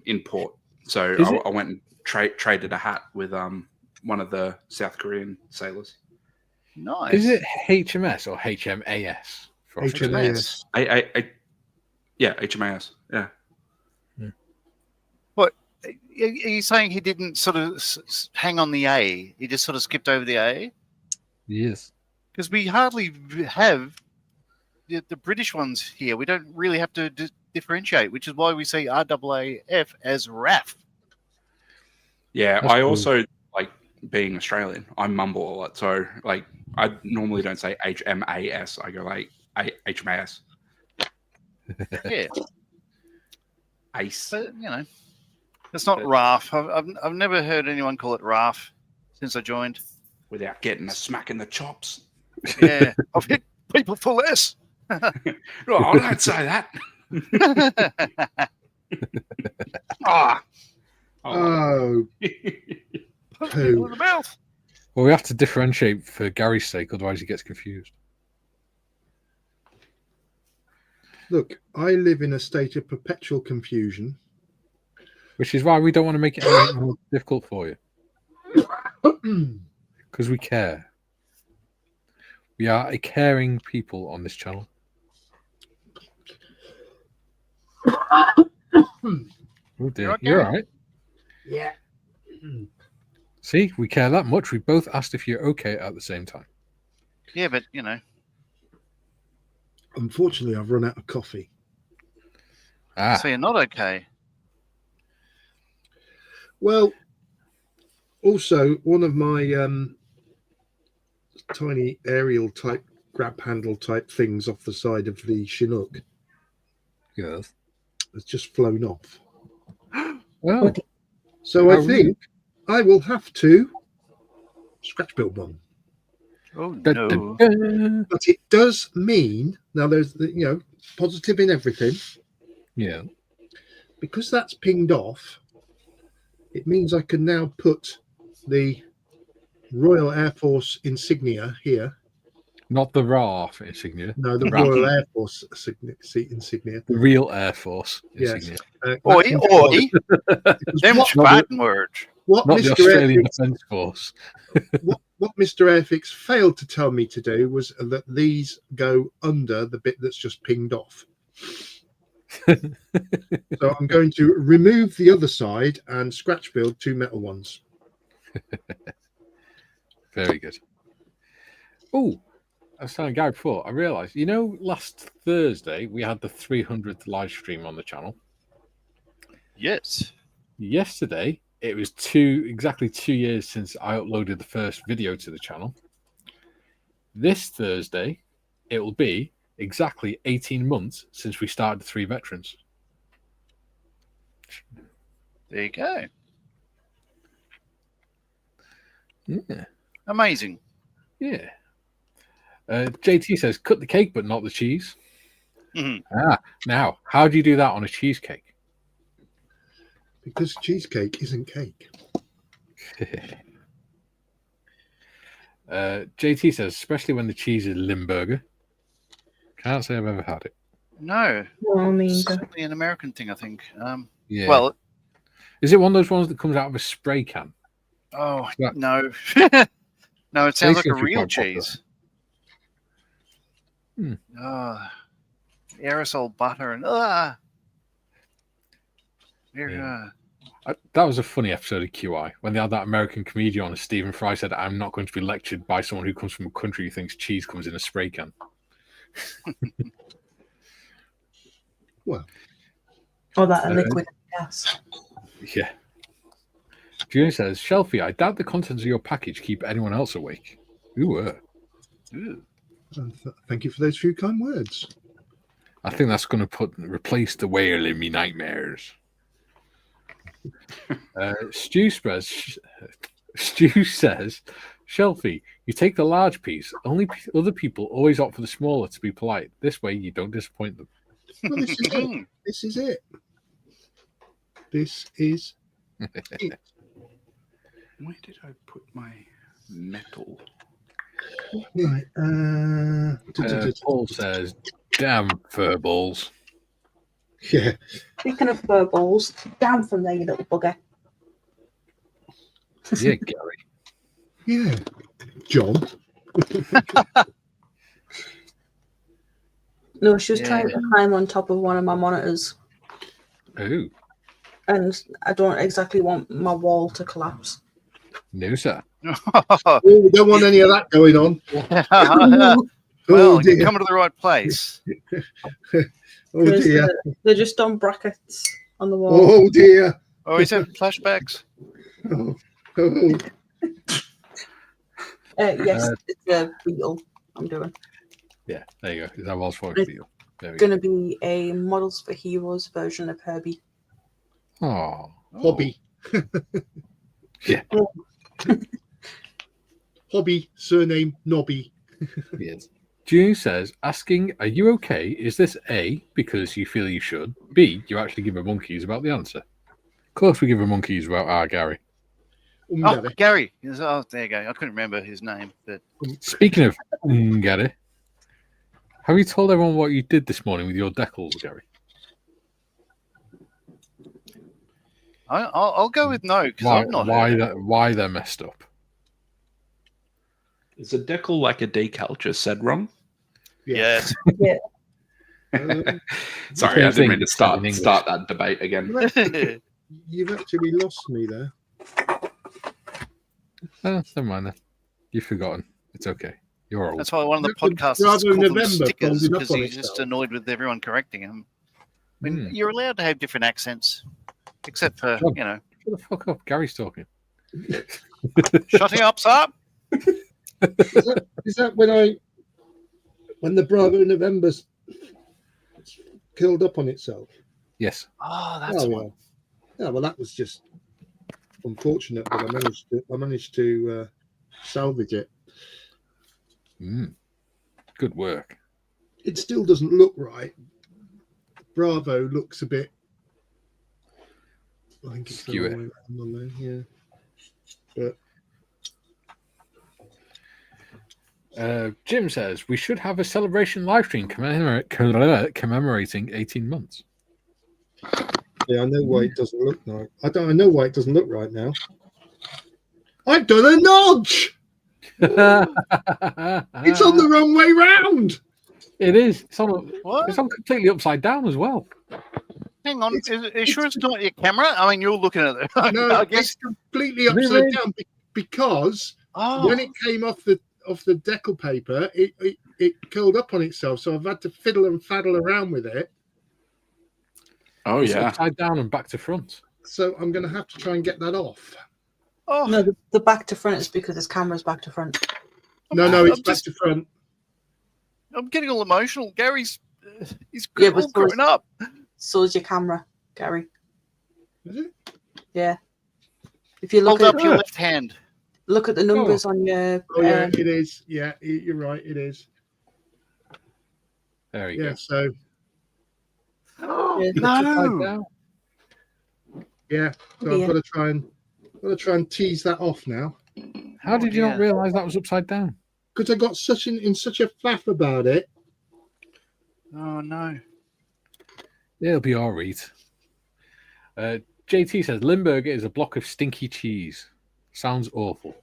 in port. So I went and traded a hat with one of the South Korean sailors. Nice. Is it HMS or HMAS? HMAS. Yeah, HMAS. Yeah. What are you saying? He didn't sort of hang on the A. He just sort of skipped over the A, Yes. because we hardly have the British ones here. We don't really have to differentiate, which is why we see RAAF as RAF. Yeah, That's I cool. also like being Australian. I mumble a lot, so like I normally don't say HMAS. I go like HMAS. Yeah, Ace. but it's not RAF. I've never heard anyone call it RAF since I joined. Without getting a smack in the chops. Yeah, I've hit people for less. Oh, I don't say that. Ah. Oh, Punch people in the mouth. Well, we have to differentiate for Gary's sake, otherwise he gets confused. look, I live in a state of perpetual confusion. Which is why we don't want to make it any more difficult for you. Because we care. We are a caring people on this channel. Oh dear. You're all right. Yeah. See, we care that much. We both asked if you're okay at the same time. Yeah, but Unfortunately, I've run out of coffee. so you're not okay. Well, also, one of my tiny aerial type grab handle type things off the side of the Chinook Yes. has just flown off. Oh, So How I think I will have to scratch build one. Oh da, no! da, da. But it does mean now there's positive in everything. Yeah. Because that's pinged off, it means I can now put the Royal Air Force insignia here. Not the RAF insignia. No, the RAF. Royal Air Force insignia. The real Air Force Yes. insignia. Oi, That can go oi! on. Because Them's fighting words. what Not the Mr. Australian Airfix, Defence Force. what Mr. Airfix failed to tell me to do was that these go under the bit that's just pinged off. So I'm going to remove the other side and scratch build 2 metal ones. Very good. Oh, I was telling Gary before, I realised, last Thursday we had the 300th live stream on the channel. Yes. Yesterday, it was exactly 2 years since I uploaded the first video to the channel. This Thursday, it will be exactly 18 months since we started the 3 veterans. There you go. Yeah. Amazing. Yeah. JT says, cut the cake, but not the cheese. Mhm. Now, how do you do that on a cheesecake? Because cheesecake isn't cake. JT says, especially when the cheese is Limburger. Can't say I've ever had it. No, Well, I mean, it's only an American thing, I think. Yeah. Well, is it one of those ones that comes out of a spray can? oh Yeah. no, no, it sounds like a seems to be real quite popular. cheese. Hmm. Aerosol butter and Yeah. That was a funny episode of QI when they had that American comedian on. Stephen Fry said, "I'm not going to be lectured by someone who comes from a country who thinks cheese comes in a spray can." Well, or that a liquid gas. Yeah. Julian says, "Shelfie, I doubt the contents of your package keep anyone else awake." Ooh. Ooh. thank you for those few kind words. I think that's going to replace the whale in me nightmares. Stu says, "Shelfie, you take the large piece. Only other people always opt for the smaller to be polite. This way, you don't disappoint them." Well, this is it. This is it. This is it. Where did I put my metal? Right. Paul says, "Damn fur balls." Yeah. Speaking of fur balls, down from there, you little bugger. Yeah, Gary. Yeah. John. No, she was trying to climb on top of one of my monitors, Oh, and I don't exactly want my wall to collapse. no, sir. Oh, we don't want any of that going on. Well, dear. you come to the right place. Oh dear. They're just on brackets on the wall. Oh dear. Oh, he's having flashbacks. Oh. Oh. Yes, it's a beetle I'm doing. Yeah, there you go. That was for It's you. There we going to be a Models for Heroes version of Herbie. go. Hobby. Yeah. Hobby, surname Nobby. Yes. June says, asking, "Are you okay? Is this A, because you feel you should? B, you actually give a monkeys about the answer?" Of course, we give a monkeys about our Gary. Oh, Gary. Oh, there you go. I couldn't remember his name, but Speaking of Gary, have you told everyone what you did this morning with your decals, Gary? I'll go with no because I've not heard it. Why they're messed up? Is a decal like a decal just said wrong? Yes. Yeah. Sorry, I didn't mean to Same thing, start that debate again. You've actually lost me there. Oh, never mind then. You've forgotten. It's okay. You're old. That's why one of the Rather podcasters than called them November, stickers folded up because on he's just itself. annoyed with everyone correcting him. I mean, Hmm. you're allowed to have different accents, except for, John. you know, Shut the fuck up. Gary's talking. shutting up, sir. Is that when I when the Bravo November's curled up on itself. Yes. Oh, that's Oh, one. yeah. Well, that was just unfortunate, but I managed to salvage it. Good work. It still doesn't look right. Bravo looks a bit. I think it's the Skew it. wrong way around on there. Yeah. But Jim says we should have a celebration live stream commemorating 18 months. yeah, I know why it doesn't look right. I know why it doesn't look right now. I've done a notch. It's on the wrong way round. It is. It's on What? completely upside down as well. Hang on. Are you sure it's not your camera? I mean, you're looking at it. No, I guess. it's completely upside down because Oh, when it came off the decal paper, it curled up on itself. So I've had to fiddle and faddle around with it. Oh It's yeah. upside down and back to front. So I'm going to have to try and get that off. oh. No, the back to front is because his camera's back to front. No, it's back to front. I'm getting all emotional. Gary's he's Yeah, all but growing up. So is your camera, Gary. Is it? Yeah. If you look Hold at up your left hand. look at the numbers on your Oh yeah, it is. Yeah, you're right. It is. There you Yeah. go. So Yeah. It's upside No. down. yeah. So Yeah. I've got to try and tease that off now How did you not dear. realise that was upside down? because I got in such a faff about it. Oh no. It'll be all right. JT says Limburger is a block of stinky cheese. Sounds awful.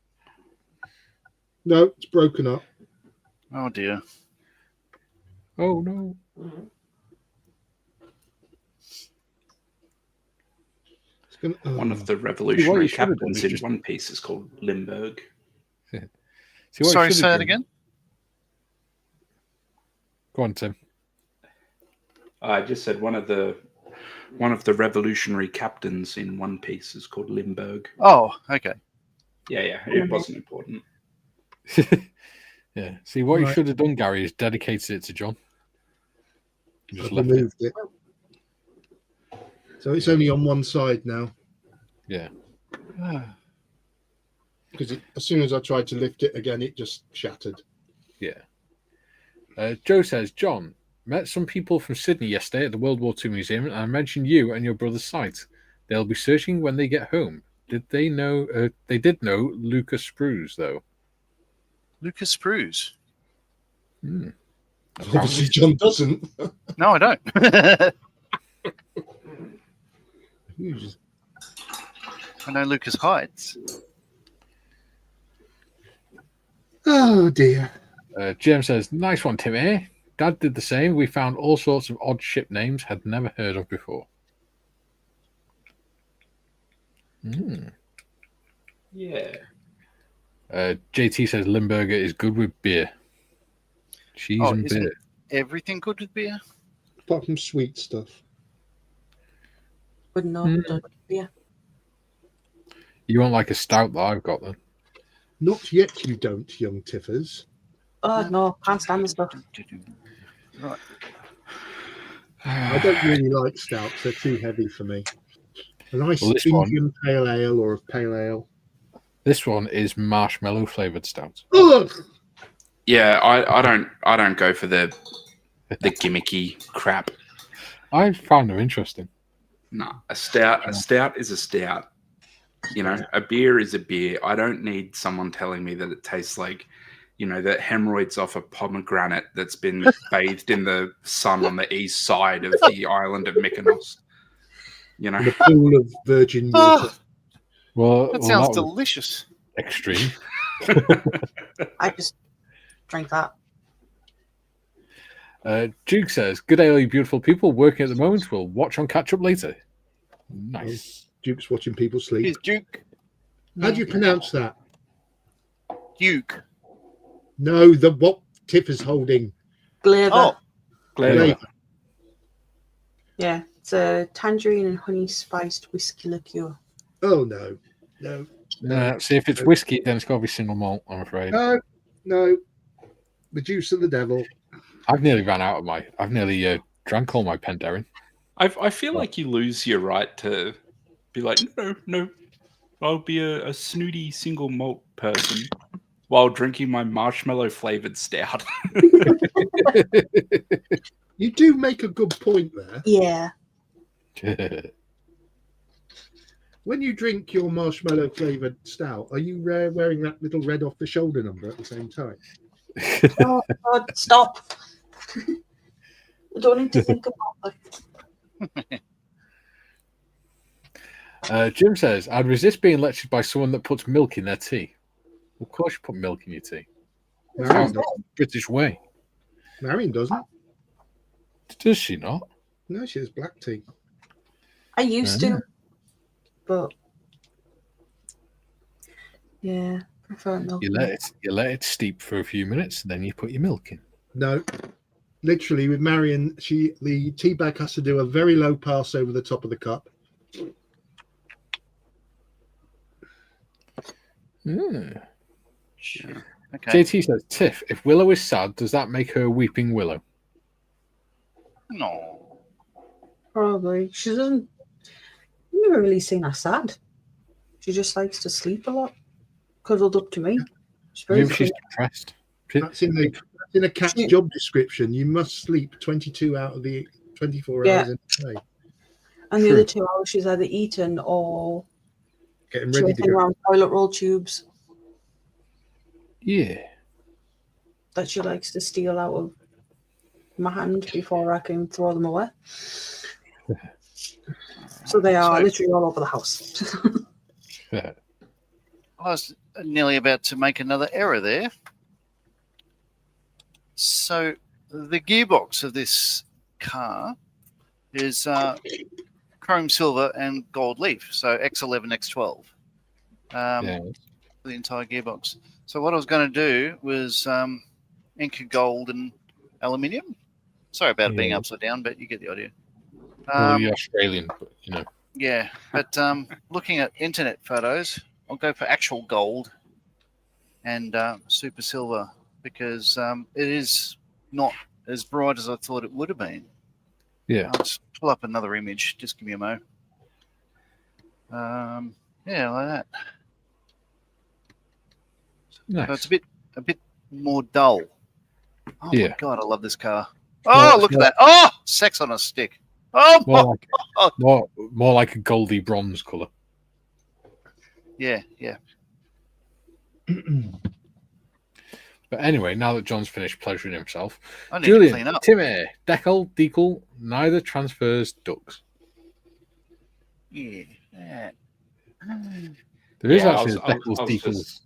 No, it's broken up. Oh dear. Oh no. It's gonna, One of the What revolutionary you should have done captains is in just- One Piece is called Limburg. See what Sorry, you should say have that done? again. Go on, Tim. I just said one of the revolutionary captains in One Piece is called Limburg. Oh, okay. Yeah, it wasn't important. Yeah. See, what you Right. should have done, Gary, is dedicated it to John. You just I've left it. removed it. So it's only on one side now Yeah. because as soon as I tried to lift it again, it just shattered. Yeah. Joe says, John, met some people from Sydney yesterday at the World War II Museum, and I mentioned you and your brother's site. They'll be searching when they get home. Did they know? They did know Lucas Sprues, though. Lucas Sprues. Obviously, John doesn't. No, I don't. I know Lucas Heights. Oh dear. Jim says, nice one, Tim, eh? Dad did the same. We found all sorts of odd ship names had never heard of before. Yeah. JT says Limburger is good with beer. Cheese and isn't beer. everything good with beer? Apart from sweet stuff. But no, don't. Yeah. You want like a stout that I've got then? Not yet, you don't, young Tiffers. Oh no, can't stand the stuff. Right. I don't really like stouts; they're too heavy for me. A nice Well, this one- Indian pale ale or a pale ale. This one is marshmallow flavored stout. Ugh! Yeah, I don't go for the gimmicky crap. I found them interesting. No, a stout is a stout. You know, a beer is a beer. I don't need someone telling me that it tastes like, you know, that hemorrhoids off a pomegranate that's been bathed in the sun on the east side of the island of Mykonos. You know, In a pool of virgin water. Well, That sounds was delicious. extreme. I just drink that. Duke says, good day, all you beautiful people working at the moment. We'll watch on catch up later. Nice. Duke's watching people sleep. Here's Duke. How do you pronounce that? Duke. No, the what Tiff is holding. Glaver. Oh, Flavor. Yeah, it's a tangerine and honey spiced whiskey liqueur. Oh no, no, See, if it's whiskey, then it's got to be single malt, I'm afraid. no. The juice of the devil. I've nearly ran out of my. I've nearly drank all my Penderyn. I feel like you lose your right to be like, no, I'll be a snooty single malt person while drinking my marshmallow flavored stout. You do make a good point there. Yeah. When you drink your marshmallow flavored stout, are you wearing that little red off the shoulder number at the same time? Oh, God, stop. I don't need to think about that. Jim says, I'd resist being lectured by someone that puts milk in their tea. Of course you put milk in your tea. Marion, That's the British way. Marion doesn't. Does she not? No, she has black tea. I used to, but yeah, prefer milk. You let it steep for a few minutes, and then you put your milk in. No, literally with Marion, the tea bag has to do a very low pass over the top of the cup. Mm. Okay. JT says, Tiff, if Willow is sad, does that make her weeping Willow? No. Probably. She doesn't. I've never really seen her sad. She just likes to sleep a lot, cuddled up to me. She's very Maybe she's depressed. That's in a cat's job description. You must sleep 22 out of the 24 hours in a day. And the other 2 hours she's either eaten or Getting ready to chasing go. around toilet roll tubes Yeah. that she likes to steal out of my hand before I can throw them away. So they are literally all over the house. I was nearly about to make another error there. So the gearbox of this car is chrome silver and gold leaf, so X11, X12 for the entire gearbox. So what I was going to do was Inca gold and aluminium. Sorry about it being upside down, but you get the idea. Well, you're Australian, but you know. Yeah, but looking at internet photos, I'll go for actual gold and super silver because it is not as bright as I thought it would have been. Yeah. I'll just pull up another image. Just give me a mo. Yeah, like that. Nice. So it's a bit more dull. Oh Yeah. my god, I love this car. Oh, look at that. Oh, sex on a stick. Oh, more like a goldy bronze colour. yeah. But anyway, now that John's finished pleasuring himself, I need to clean Julian, up. Timmy, Deckel, Decal, neither transfers ducks. Yeah. There is Yeah, actually I a was Deckel's just-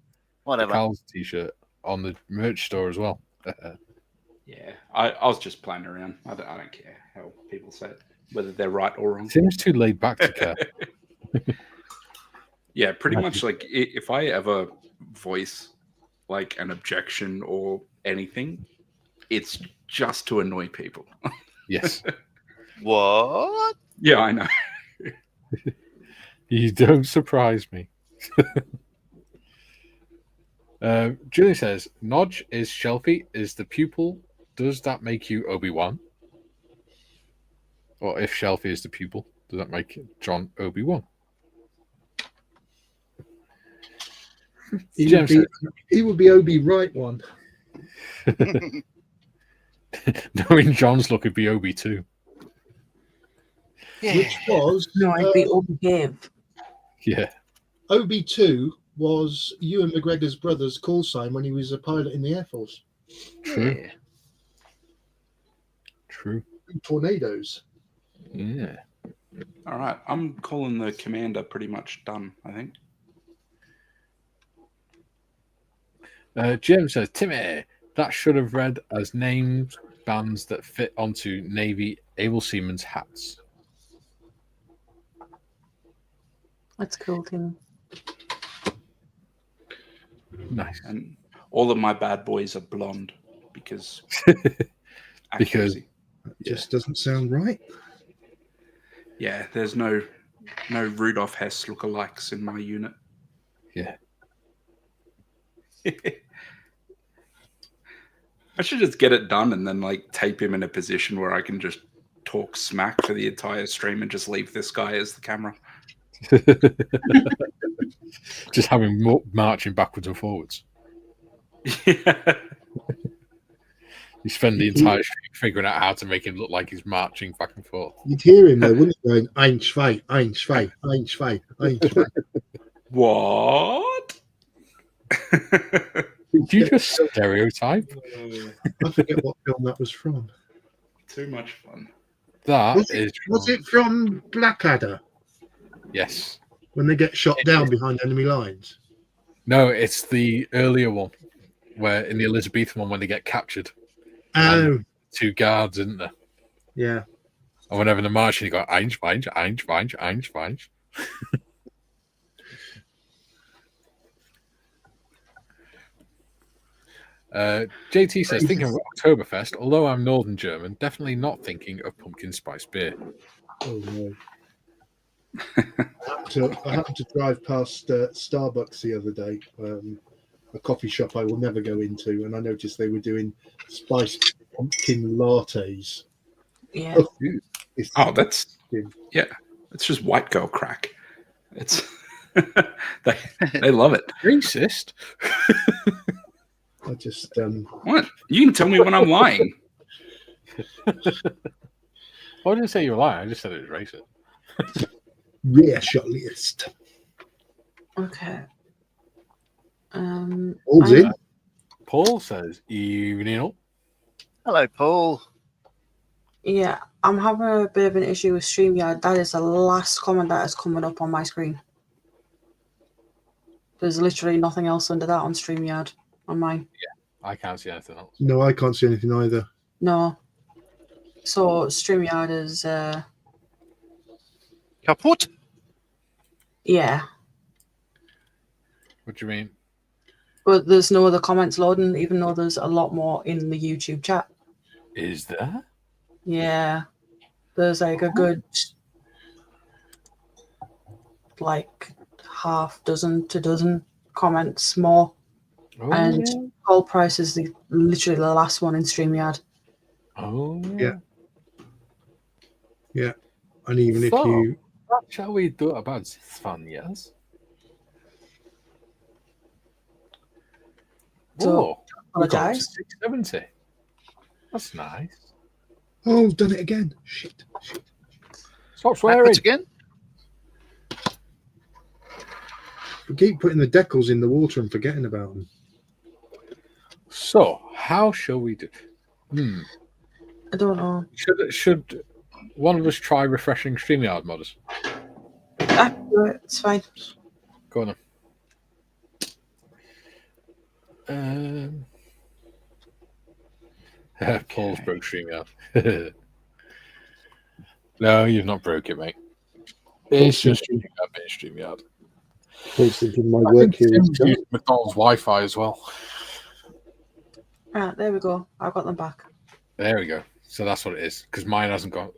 Whatever. Decals t-shirt on the merch store as well. Yeah, I was just playing around. I don't care how people say it, whether they're right or wrong. Seems too laid back to care. Yeah, pretty much like if I ever voice like an objection or anything, it's just to annoy people. Yes. What? Yeah, I know. You don't surprise me. Julie says, Nodge is Shelfie, is the pupil. Does that make you Obi-Wan? Or if Shelfie is the pupil, does that make John Obi-Wan? He would be Obi right one. Knowing John's look, it'd be Obi too. Yeah. Which was No, I'd be Obi-Gave. Yeah. Obi-2 was Ewan McGregor's brother's call sign when he was a pilot in the Air Force. True. Yeah. True. Tornadoes. Yeah. All right, I'm calling the commander pretty much done, I think. Jim says, Timmy, that should have read as named bands that fit onto Navy able seamen's hats. That's cool, Tim. Nice. And all of my bad boys are blonde because Because- accuracy. Just doesn't sound right. Yeah, there's no Rudolph Hess lookalikes in my unit. Yeah. I should just get it done and then like tape him in a position where I can just talk smack for the entire stream and just leave this guy as the camera. Just having marching backwards and forwards. Yeah. You spend the entire stream figuring out how to make him look like he's marching back and forth. You'd hear him though, wouldn't you? Going, ein, zwei, ein, zwei, ein, zwei, ein, zwei. What? Did you just stereotype? I forget what film that was from. Too much fun. That Was is. it from Blackadder? Yes. When they get shot down behind enemy lines? No, it's the earlier one, where in the Elizabethan one when they get captured. Oh, Two guards, isn't there? yeah. And whenever they're marching, you go, ein, zwei, ein, zwei, ein, zwei. JT says, thinking of Oktoberfest, although I'm Northern German, definitely not thinking of pumpkin spice beer. Oh no. I happened to drive past Starbucks the other day, a coffee shop I will never go into, and I noticed they were doing spiced pumpkin lattes. Yeah. It's Oh, that's just white girl crack. It's they love it. Racist? I just What? You can tell me when I'm lying. I didn't say you were lying. I just said it was racist. racialist. Okay. All's in. Paul says, evening all. Hello, Paul. Yeah, I'm having a bit of an issue with StreamYard. That is the last comment that is coming up on my screen. There's literally nothing else under that on StreamYard on mine. I can't see anything else. No, I can't see anything either. No. So StreamYard is Kaput. yeah. What do you mean? But there's no other comments loading, even though there's a lot more in the YouTube chat. Is there? Yeah. There's like a good like half dozen to dozen comments more. Oh, And yeah. Gold Price is literally the last one in StreamYard. Oh, Yeah. Yeah. And even if So, you what shall we do about this fun, yes? So, Oh, we got up to apologise. 670. That's nice. oh, done it again. Shit. Stop swearing. Backwards again. We keep putting the decals in the water and forgetting about them. So, how shall we do? I don't know. Should one of us try refreshing StreamYard modders? I can do it. It's fine. Go on. Paul's broke StreamYard. No, you've not broke it, mate. It's just StreamYard. I was thinking my I work think here is Tim's done. using McDonald's Wi-Fi as well. Right, there we go. I got them back. There we go. So that's what it is. Because mine hasn't got.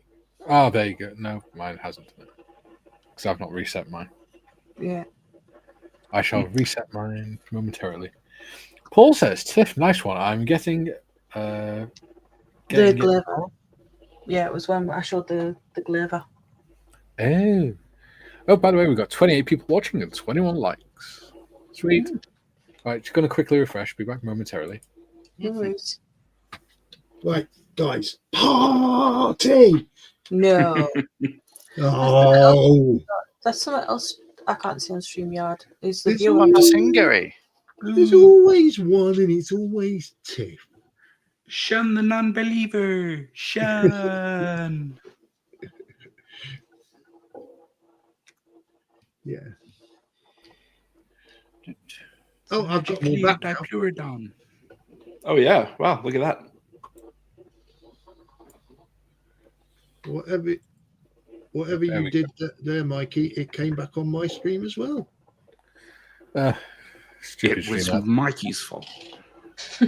Oh, there you go. No, mine hasn't. Because I've not reset mine. Yeah. I shall reset mine momentarily. Paul says, Tiff, nice one. I'm getting. The getting it- glaver. Yeah, it was when I showed the glaver. Oh. Oh, by the way, we've got 28 people watching and 21 likes. Sweet. Right, just going to quickly refresh. Be back momentarily. No worries. Right, guys. Party! No. Oh, That's something else I can't see on StreamYard. Is the It's viewer Want to sing, Gary? there's always one and it's always Tiff. Shun the non-believer. Shun. Yeah. Oh, I've got more back now. Dipuridon. Oh yeah! Wow, look at that. Whatever There you we did there, Mikey, it came back on my stream as well. Stupid It was StreamYard. Mikey's fault.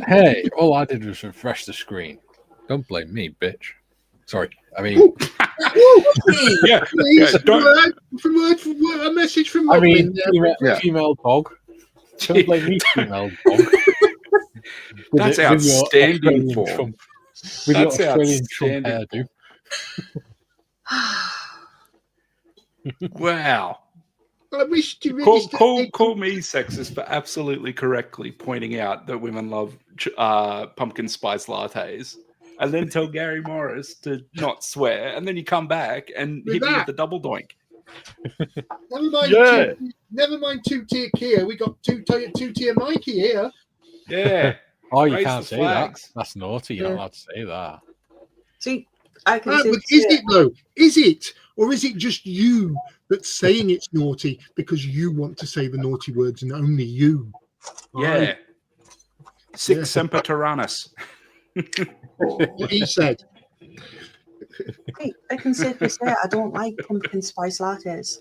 Hey, all I did was refresh the screen. Don't blame me, bitch. Sorry. I mean, Yeah, Please, don't- a message from I mean, Robin there. female dog. Don't blame me, female dog. That's your outstanding Australian form. Trump, with your That's Australian Trump outstanding. hairdo. Wow. I wish to Call me sexist for absolutely correctly pointing out that women love pumpkin spice lattes, and then tell Gary Morris to not swear, and then you come back and With hit me that. with the double doink. Never mind. Yeah. Never mind 2-tier Kia. We got 2-tier Mikey here. Yeah. Oh, you Raise can't the say flags. that. That's naughty. You're Yeah. not allowed to say that. See, I can Ah, see. but is it though? Is it, or is it just you that's saying it's naughty because you want to say the naughty words and only you? Yeah. Sic Yeah. semper tyrannis. What he said. Hey, I can safely say I don't like pumpkin spice lattes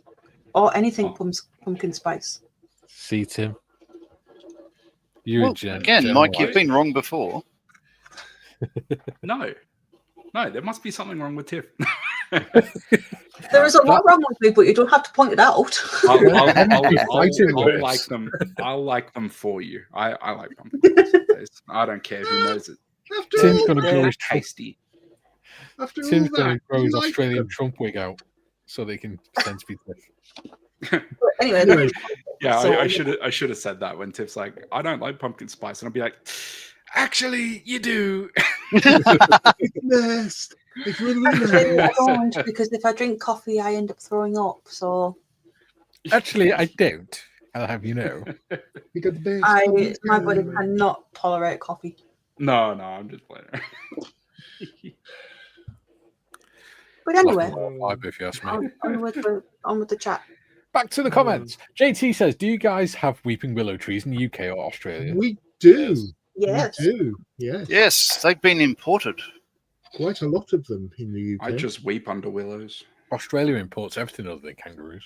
or anything pumpkin spice. See, Tim. You Well, again, Mike, you've been wrong before. No, there must be something wrong with Tiff. There is a lot wrong with me, but you don't have to point it out. I'll like them. I'll like them for you. I like pumpkin. I don't care who knows it. Tim's going to grow They're his Trump. tasty. After all Tim's going that, to grow you his like Australian them. Trump wig out so they can pretend to be Tiff. But anyway, Anyway, Yeah, So- I should have said that when Tiff's like, I don't like pumpkin spice, and I'll be like, actually, you do. Nest. It's really actually, I nice. don't, because if I drink coffee, I end up throwing up. So Actually, I don't. I'll have you know. You got the best. my body cannot tolerate coffee. No, I'm just playing. But anyway, Vibe, if you ask me. on with the chat. Back to the comments. JT says, do you guys have weeping willow trees in the UK or Australia? We do. Yes. We do. Yes. Yes, they've been imported. Quite a lot of them in the UK. I just weep under willows. Australia imports everything other than kangaroos.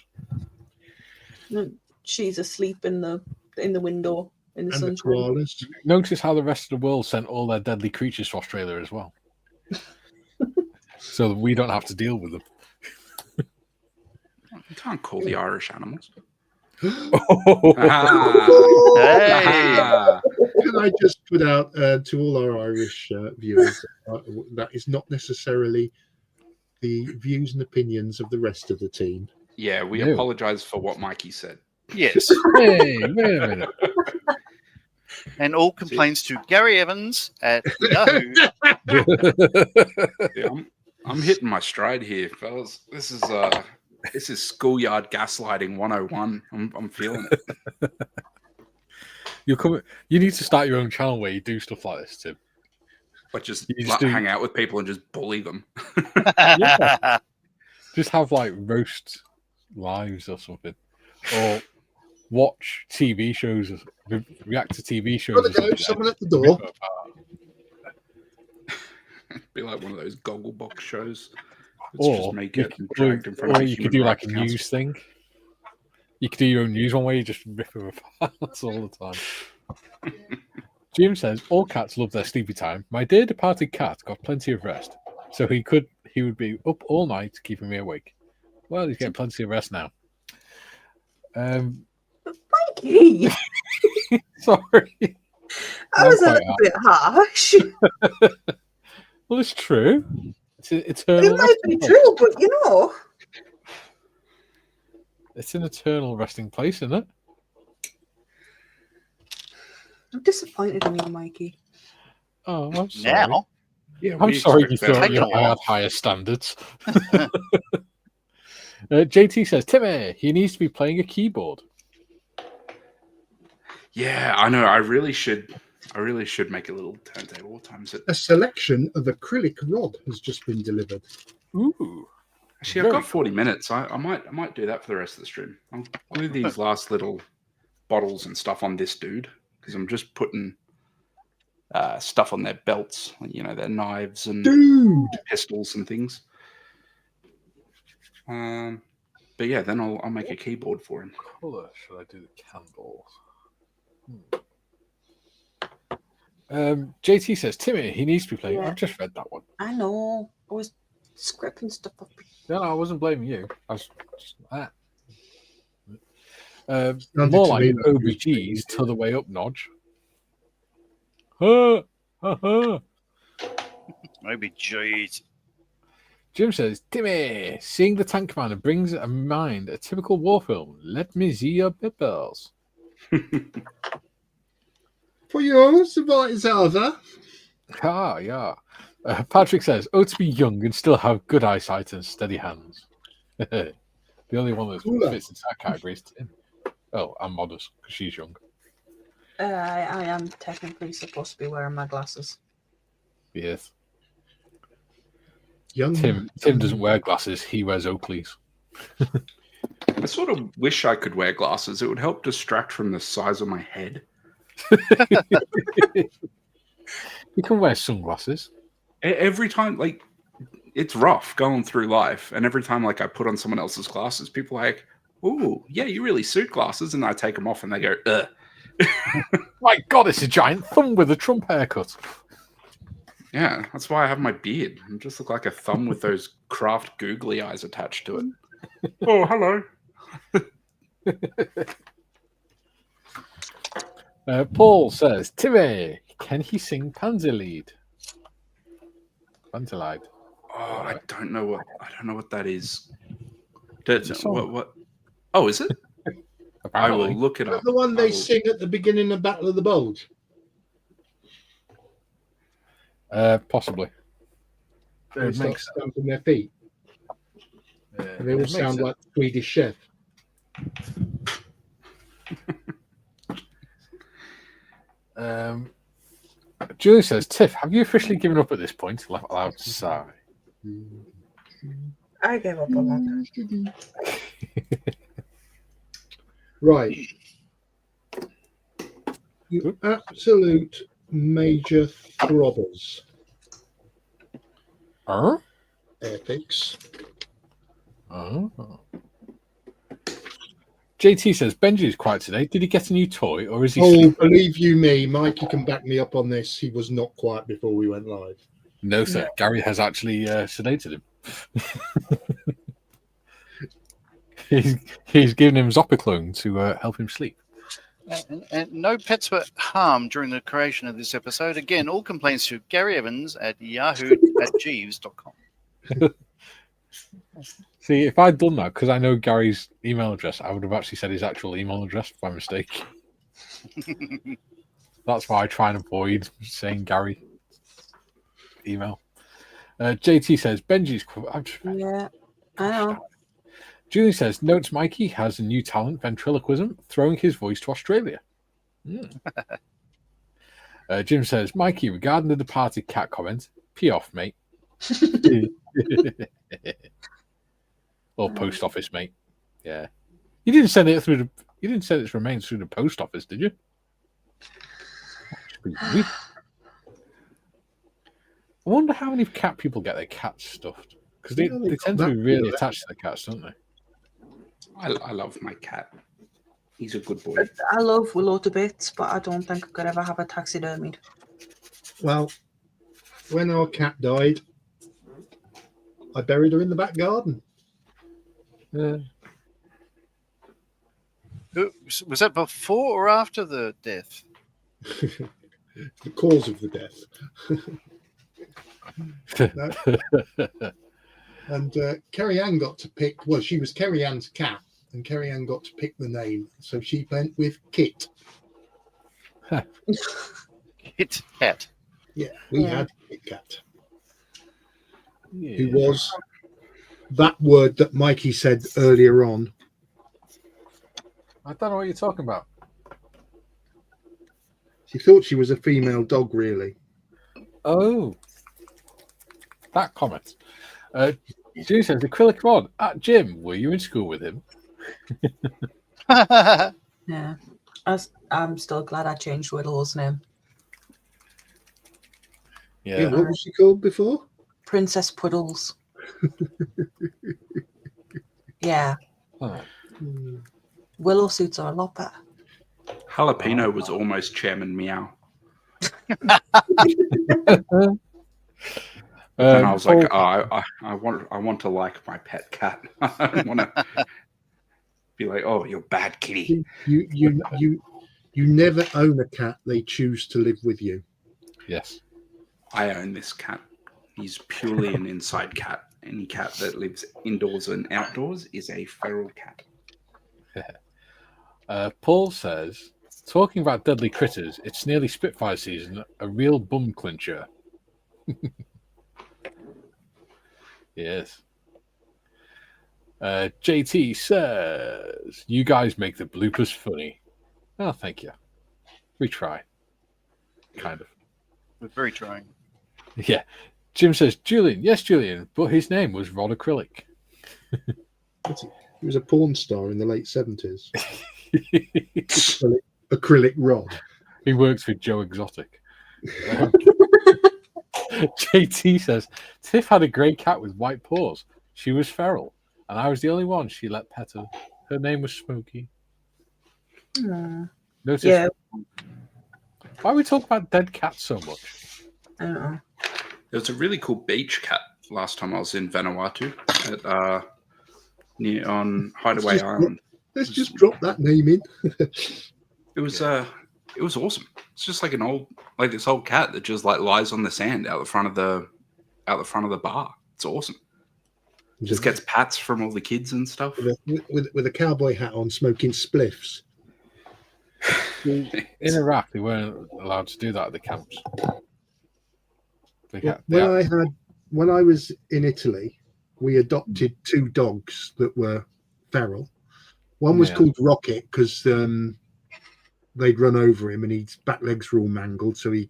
She's asleep in the window in the and the sunshine. koalas. Notice how the rest of the world sent all their deadly creatures to Australia as well. So that we don't have to deal with them. You can't call the Irish animals. Hey! Can I just put out to all our Irish viewers that is not necessarily the views and opinions of the rest of the team. Yeah, we No. apologize for what Mikey said. Yes. Hey, wait a minute. And all complaints to Gary Evans at Yahoo. Yeah, I'm hitting my stride here, fellas. This is schoolyard gaslighting 101. I'm feeling it. You need to start your own channel where you do stuff like this, Tim. But just, You just like, do- hang out with people and just bully them. Just have like roast lives or something. Or watch TV shows, react to TV shows. Gotta or go, something. someone at the door. Be like one of those Gogglebox shows. It's Or just me you getting could, dragged in front of a you could human do like a rights council. news thing. You could do your own news one where you just rip them apart all the time. Jim says all cats love their sleepy time. My dear departed cat got plenty of rest, so he would be up all night keeping me awake. Well, he's getting plenty of rest now. Mikey, Sorry. I was a quite little bit harsh. Well, it's true. It's an It eternal might be resting place. true, but you know, It's an eternal resting place, isn't it? I'm disappointed in you, Mikey. Oh, I'm sorry. Now, Yeah, I'm we sorry you expect thought better. you had higher standards. JT says, Timmy, he needs to be playing a keyboard. Yeah, I know. I really should make a little turntable. What time is it? A selection of acrylic rod has just been delivered. Ooh. Actually, I've got 40 minutes. I might do that for the rest of the stream. I'll do these last little bottles and stuff on this dude because I'm just putting stuff on their belts, you know, their knives and Dude! pistols and things. But yeah, then I'll make a keyboard for him. Colour should I do the candles? JT says, Timmy, he needs to be playing. Yeah. I've just read that one. I know. I was scripting stuff up. No, I wasn't blaming you. I was just Sounded more to like me like you was OBG's to the way up, Nodge. Maybe jeez. Jim says, Timmy, seeing the tank commander brings to mind a typical war film. Let me see your pimples. For yours, what is other? Ah, yeah. Patrick says, oh, to be young and still have good eyesight and steady hands. The only one that Cooler. fits into that category is Tim. Oh, and modest, because she's young. I am technically supposed to be wearing my glasses. Yes. Young. Tim doesn't wear glasses. He wears Oakleys. I sort of wish I could wear glasses. It would help distract from the size of my head. You can wear sunglasses. Every time, like, it's rough going through life. And every time, like, I put on someone else's glasses, people are like, ooh, yeah, you really suit glasses. And I take them off and they go, ugh. My God, it's a giant thumb with a Trump haircut. Yeah, that's why I have my beard. I just look like a thumb with those craft googly eyes attached to it. Oh, hello. Paul says, Timmy, can he sing Panzerlied? Panzerlied. Oh, I don't know what that is. It's a song. What? Oh, is it? I Apparently. will look it Is that up. the one I they will- sing at the beginning of Battle of the Bulge? Possibly. They It start makes sense. stamping their feet. And they all It makes sound sense. like Swedish Chef. Julie says, Tiff, have you officially given up at this point? Laugh out loud, sigh. I gave up on that. Right. You absolute major throbbers. Huh? Epics. Oh. JT says, Benji's quiet today. Did he get a new toy or is he Oh, sleeping? believe you me, Mikey can back me up on this. He was not quiet before we went live. No, sir. Gary has actually sedated him. he's given him Zopiclone to help him sleep. And no pets were harmed during the creation of this episode. Again, all complaints to Gary Evans at yahoo@jeeves.com. See, if I'd done that, because I know Gary's email address, I would have actually said his actual email address by mistake. That's why I try and avoid saying Gary email. JT says, Benji's... Yeah, I know. Julie says, notes Mikey has a new talent, ventriloquism, throwing his voice to Australia. Jim says, Mikey, regarding the departed cat comment, pee off, mate. Or post office, mate. Yeah. You didn't send it through you didn't send its remains through the post office, did you? I wonder how many cat people get their cats stuffed. Because they tend to be really attached to their cats, don't they? I love my cat. He's a good boy. I love Willow to bits, but I don't think I could ever have a taxidermied. Well, when our cat died, I buried her in the back garden. Was that before or after the death? The cause of the death. And Kerry Ann got to pick, well, she was Kerry Ann's cat, and Kerry Ann got to pick the name. So she went with Kit. Kit Kat. Yeah, we Yeah. had Kit Kat, Yeah. who was that word that Mikey said earlier on. I don't know what you're talking about. She thought she was a female dog, really. Oh. That comment. Julie says, acrylic rod at Jim. Were you in school with him? Yeah. I'm still glad I changed Willow's name. Yeah, what was she called before? Princess Puddles. Yeah. Oh. Willow suits are a lot better. Jalapeno was almost Chairman Meow. And I was like, I want to like my pet cat. I don't want to be like, oh, you're bad kitty. You never own a cat. They choose to live with you. Yes. I own this cat. He's purely an inside cat. Any cat that lives indoors and outdoors is a feral cat. Paul says, talking about deadly critters, it's nearly Spitfire season, a real bum clincher. Yes. JT says, you guys make the bloopers funny. Oh, thank you. We try. Kind of. We're very trying. Yeah. Jim says, Julian. Yes, Julian, but his name was Rod Acrylic. He was a porn star in the late 70s. Acrylic Rod. He works with Joe Exotic. JT says, Tiff had a grey cat with white paws. She was feral, and I was the only one she let pet her. Her name was Smokey. Notice, Yeah. why we talk about dead cats so much? I don't know. There was a really cool beach cat last time I was in Vanuatu at near on Hideaway Island. Let's just drop that name in. It was awesome. It's just like this old cat that just like lies on the sand out the front of the bar. It's awesome. Just gets pats from all the kids and stuff. With a cowboy hat on, smoking spliffs. In Iraq, they weren't allowed to do that at the camps. When I was in Italy, we adopted 2 dogs that were feral. One was called Rocket because they'd run over him and his back legs were all mangled, so he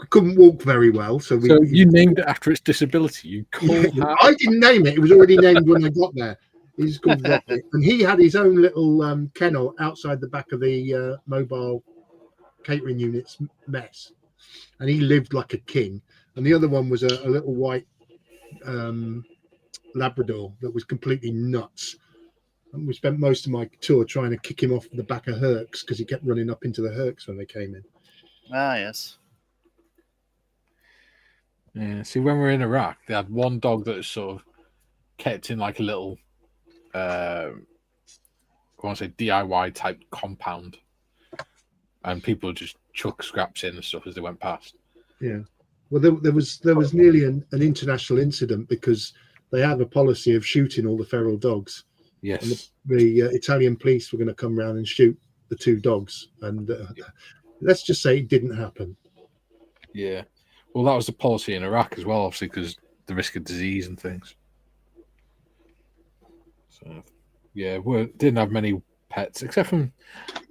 couldn't walk very well. So you named it after its disability. You called I didn't name it. It was already named when I got there. He's called Rocket, and he had his own little kennel outside the back of the mobile catering unit's mess, and he lived like a king. And the other one was a little white Labrador that was completely nuts. And we spent most of my tour trying to kick him off the back of Hercs because he kept running up into the Hercs when they came in. Ah, yes. Yeah. See, when we were in Iraq, they had one dog that was sort of kept in like a little, I want to say DIY type compound, and people would just chuck scraps in and stuff as they went past. Yeah. Well, there was nearly an international incident because they have a policy of shooting all the feral dogs. Yes. And the Italian police were going to come around and shoot the 2 dogs, and let's just say it didn't happen. Yeah. Well, that was the policy in Iraq as well, obviously, because the risk of disease and things. So, yeah, we didn't have many pets except from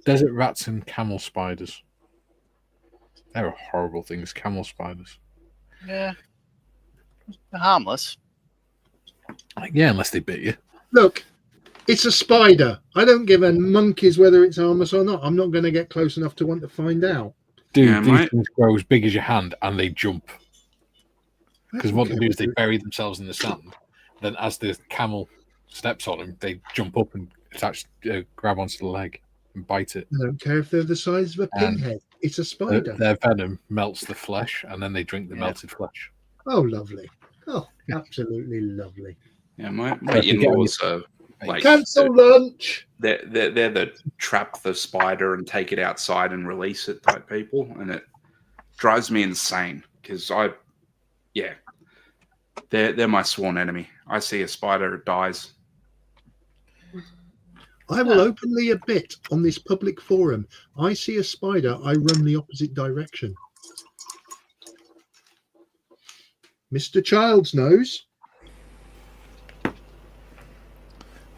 desert rats and camel spiders. They were horrible things, camel spiders. Yeah. They're harmless. Yeah, unless they bit you. Look, it's a spider. I don't give a monkeys whether it's harmless or not. I'm not going to get close enough to want to find out. Dude, these things grow as big as your hand and they jump. Because what they do is they bury themselves in the sand. Then as the camel steps on them, they jump up and grab onto the leg and bite it. I don't care if they're the size of a pinhead. It's a spider. Their venom melts the flesh and then they drink the melted flesh. Oh, lovely. Oh, absolutely lovely. Yeah, my in-laws are like cancel lunch. They're the trap the spider and take it outside and release it type people, and it drives me insane because they're my sworn enemy. I see a spider, it dies. I will openly admit on this public forum, I see a spider, I run the opposite direction. Mr. Childs knows.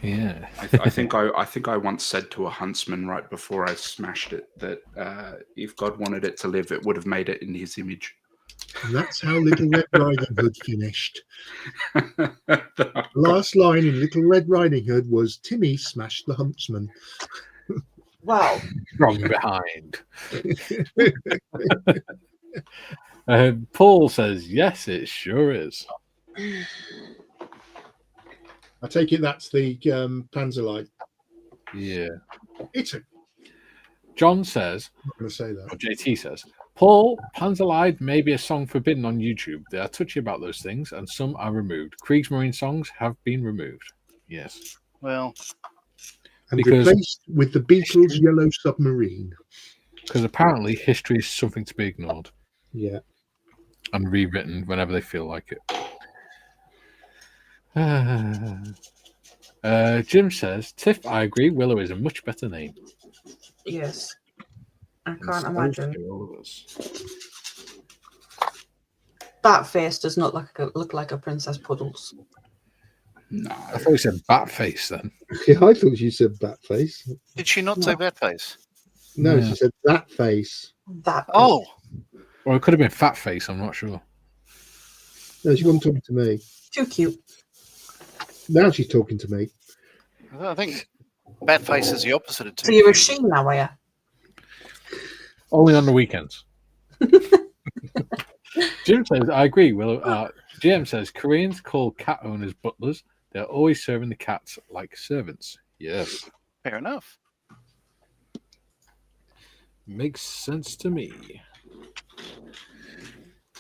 Yeah, I think I once said to a huntsman right before I smashed it that if God wanted it to live, it would have made it in His image. And that's how Little Red Riding Hood finished. The last line in Little Red Riding Hood was Timmy smashed the huntsman. Wow. Wrong behind. Paul says, yes, it sure is. I take it that's the Panzerlight. Yeah. It's a... John says, I'm not going to say that. or JT says, Paul, Panzerlight may be a song forbidden on YouTube. They are touchy about those things, and some are removed. Kriegsmarine songs have been removed. Yes. Well, And because- replaced with the Beatles' Yellow Submarine. Because apparently history is something to be ignored Yeah. and rewritten whenever they feel like it. Jim says, Tiff, I agree, Willow is a much better name. Yes. I And can't so imagine. do all of us. That face does not look like a Princess Puddles. No. I thought you said bat face then. Yeah, I thought you said bat face. Did she not say bat face? No, Yeah. she said that face. That face. Oh, Or it could have been fat face, I'm not sure. No, she wasn't talking to me. Too cute. Now she's talking to me. I think bat face is the opposite of So too you're a cute. she now, are you? Only on the weekends. Jim says, I agree, Willow. GM says, Koreans call cat owners butlers. They're always serving the cats like servants. Yes. Fair enough. Makes sense to me.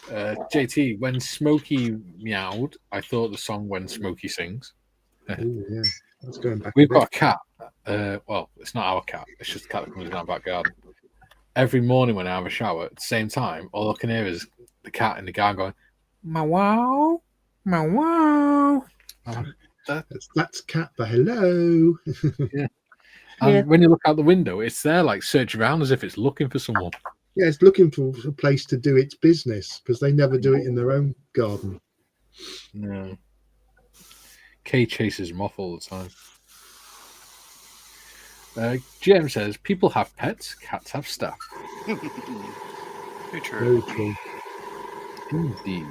JT, when Smokey meowed, I thought the song When Smokey Sings. Oh, yeah. That's going back. We've a got a cat. Well, it's not our cat. It's just a cat that comes in our back garden. Every morning when I have a shower, at the same time, all I can hear is the cat in the garden going, "Meow wow, meow wow." That's cat, but hello. And Yeah. when you look out the window, it's there, like searching around as if it's looking for someone. Yeah, it's looking for a place to do its business because they never do it in their own garden. No. Kay chases him off all the time. GM says, people have pets, cats have staff. Too true. Very true. Indeed.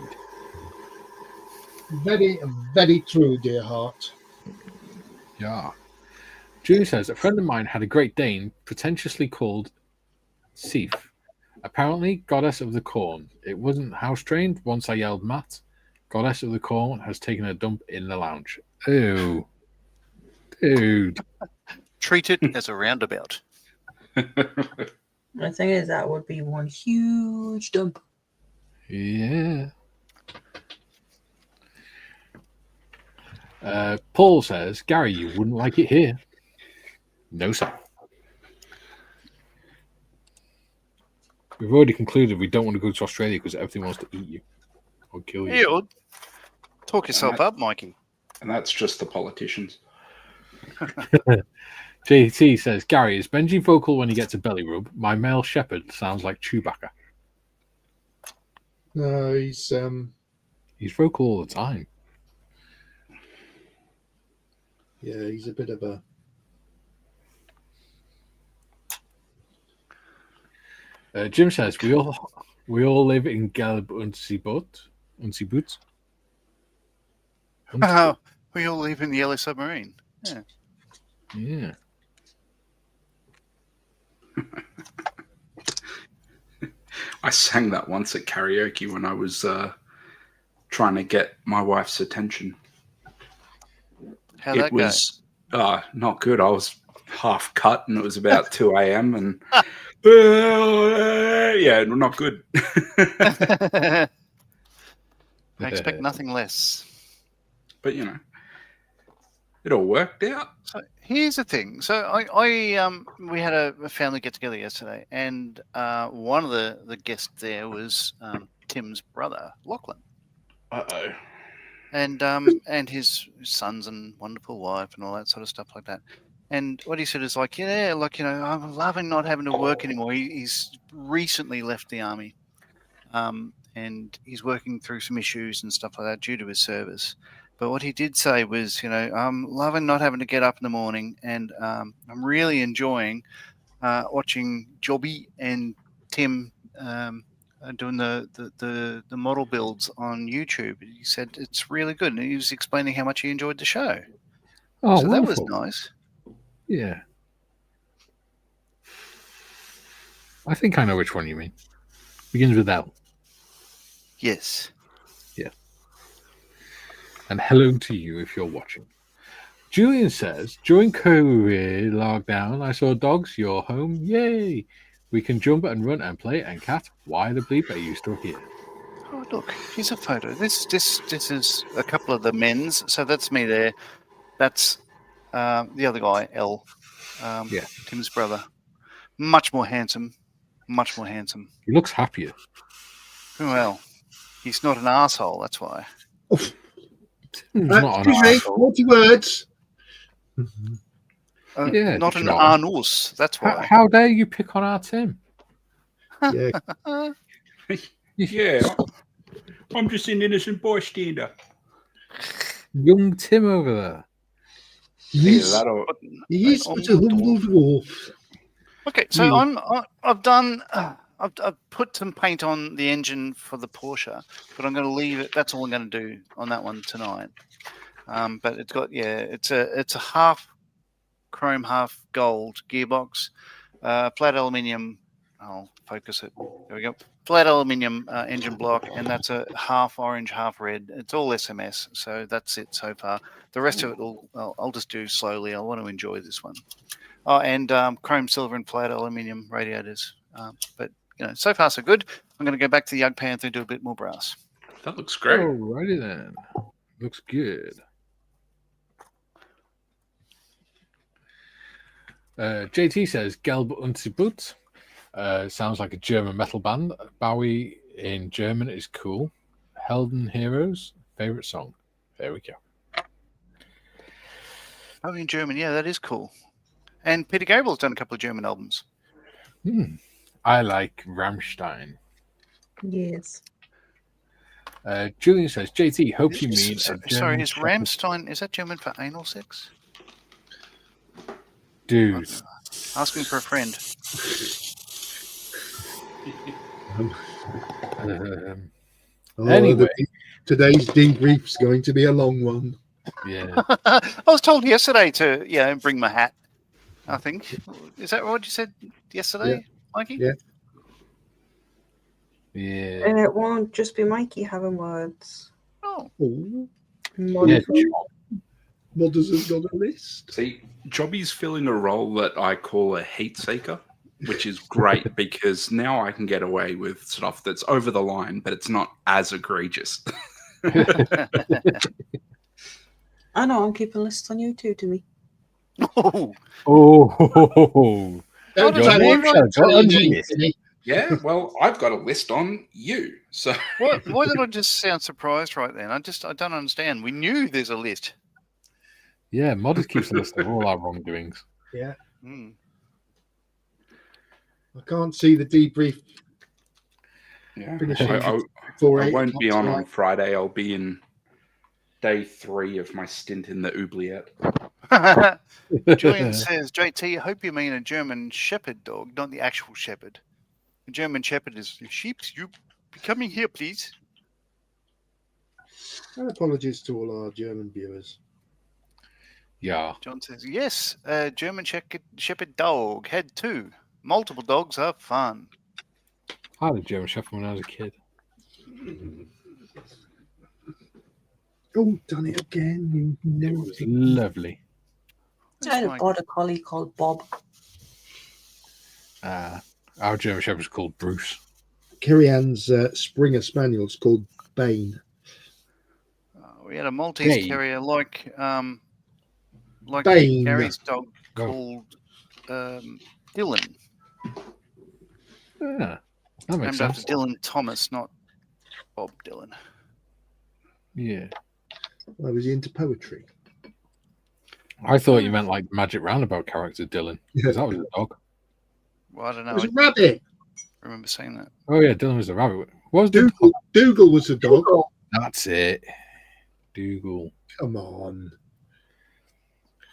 Very, very true, dear heart. Yeah. Julie says, a friend of mine had a Great Dane pretentiously called Sif. Apparently, goddess of the corn. It wasn't house trained. Once I yelled, Matt, goddess of the corn has taken a dump in the lounge. Ew. Dude. Treat it as a roundabout. The thing is, that would be one huge dump. Yeah. Paul says, Gary, you wouldn't like it here. No, sir. We've already concluded we don't want to go to Australia because everything wants to eat you or kill you. Ew. Talk yourself up, Mikey. And that's just the politicians. JT says, Gary, is Benji vocal when he gets a belly rub? My male shepherd sounds like Chewbacca. No, he's He's vocal all the time. yeah, he's a bit of a Jim says, we all live in Gelb Unsibut. We all live in the yellow submarine. Yeah. Yeah. I sang that once at karaoke when I was trying to get my wife's attention. How'd It that was not good. I was half cut and it was about 2 a.m. and yeah, not good. go? I expect nothing less. But you know, it all worked out. So here's the thing. So I we had a family get together yesterday, and one of the guests there was Tim's brother, Lachlan, Uh-oh. and his sons and wonderful wife and all that sort of stuff like that. And what he said is like, yeah, like, you know, I'm loving not having to work anymore. He's recently left the army, and he's working through some issues and stuff like that due to his service. But what he did say was, you know, I'm loving not having to get up in the morning, and I'm really enjoying watching Jobby and Tim doing the model builds on YouTube. He said it's really good, and he was explaining how much he enjoyed the show. Oh, So that was wonderful. nice. Yeah. I think I know which one you mean. Begins with L. Yes. And hello to you if you're watching. Julian says, during COVID lockdown, I saw dogs, you're home, yay! We can jump and run and play, and cat, why the bleep are you still here? Oh, look, here's a photo. This is a couple of the men's. So that's me there. That's the other guy, L. Yeah. Tim's brother. Much more handsome. Much more handsome. He looks happier. Well, he's not an asshole. That's why. He's not an Excuse me, arsehole. 40 words. Yeah, Not an John. anus. That's How, why. how dare you pick on our Tim? Yeah, Yeah, I'm just an innocent bystander. Young Tim over there. he's Yeah, that'll. but a humble dwarf. Okay, so You- I've done. I've put some paint on the engine for the Porsche, but I'm going to leave it. That's all I'm going to do on that one tonight. But it's got it's a half chrome, half gold gearbox, flat aluminium. I'll focus it. There we go. Flat aluminium engine block, and that's a half orange, half red. It's all SMS, so that's it so far. The rest of it I'll just do slowly. I want to enjoy this one. Oh, and chrome, silver, and flat aluminium radiators. But so far so good. I'm going to go back to the Yug Panther and do a bit more brass. That looks great. Alrighty then. Looks good. JT says Gelb Unzibut. Sounds like a German metal band. Bowie in German is cool. Helden Heroes, favorite song. There we go. Oh, in German, yeah, that is cool. And Peter Gabriel's done a couple of German albums. I like Rammstein. Yes. Julian says, JT, hope you mean a Sorry, German is Rammstein, is that German for anal sex? dude. Asking for a friend. Anyway. Today's debrief's going to be a long one. Yeah. I was told yesterday to bring my hat. I think is that what you said yesterday, Mikey? Yeah. Yeah. And it won't just be Mikey having words. Oh, Oh, Yeah, Modders has got a list. See, Jobby's filling a role that I call a heat seeker, which is great because now I can get away with stuff that's over the line, but it's not as egregious. I know, I'm keeping lists on YouTube to me. oh, Oh. Don't Your tell name him, shall go tell him, unnoticed. Anthony. Yeah, well, I've got a list on you. So why did I just sound surprised right then? I don't understand. We knew there's a list. Yeah, Modders keeps a list of all our wrongdoings. Yeah, Mm. I can't see the debrief. yeah, Finishing I before 8 won't be on tonight. Friday. I'll be in day 3 of my stint in the oubliette. Julian says, JT, I hope you mean a German shepherd dog, not the actual shepherd. A German shepherd is sheep. You be coming here, please. And apologies to all our German viewers. Yeah. John says, yes, a German shepherd dog. Had 2. Multiple dogs are fun. I had a German Shepherd when I was a kid. Oh, done it again. You It know was lovely. I had a Mike? border collie called Bob. Our German Shepherd was called Bruce. Kerry Ann's Springer Spaniel's called Bane. We had a Maltese Hey. terrier like Bane. Gary's dog Oh. called Dylan. Yeah, that makes Named after sense. Dylan Thomas, not Bob Dylan. Yeah. I was into poetry. I thought you meant like Magic Roundabout character Dylan. Because that was a dog. Well, I don't It know. was I a rabbit. remember saying that. Oh yeah, Dylan was the rabbit. What was the dog? Dougal, Dougal was the dog. That's it. Dougal. Come on.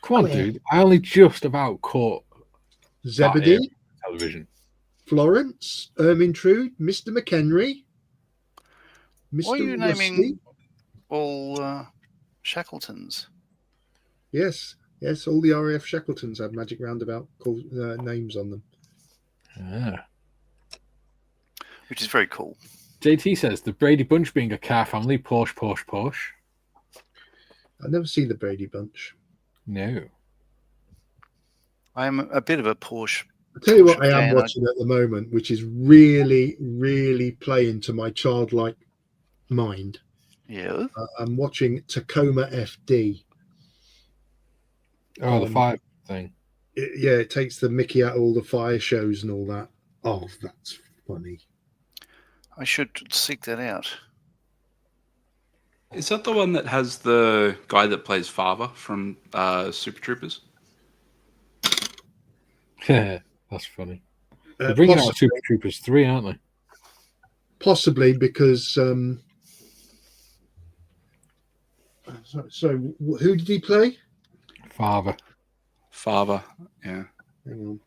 Come on, Oh, yeah. dude. I only just about caught Zebedee, television. Florence, Ermintrude, Mr. McHenry, Mr. Why are you Rusty. naming all Shackletons? Yes, all the RAF Shackletons have Magic Roundabout names on them. Yeah. Which is very cool. JT says the Brady Bunch being a car family, Porsche. I never see the Brady Bunch. No. I'm a bit of a Porsche. I'll tell you what I Porsche am fan. watching at the moment, which is really, really playing to my childlike mind. Yeah. I'm watching Tacoma FD. Oh, the fire thing. It takes the mickey out of all the fire shows and all that. Oh, that's funny. I should seek that out. Is that the one that has the guy that plays Father from Super Troopers? That's funny. They're bringing out Super Troopers 3, aren't they? Possibly because. So, who did he play? Father. Yeah. Hang on.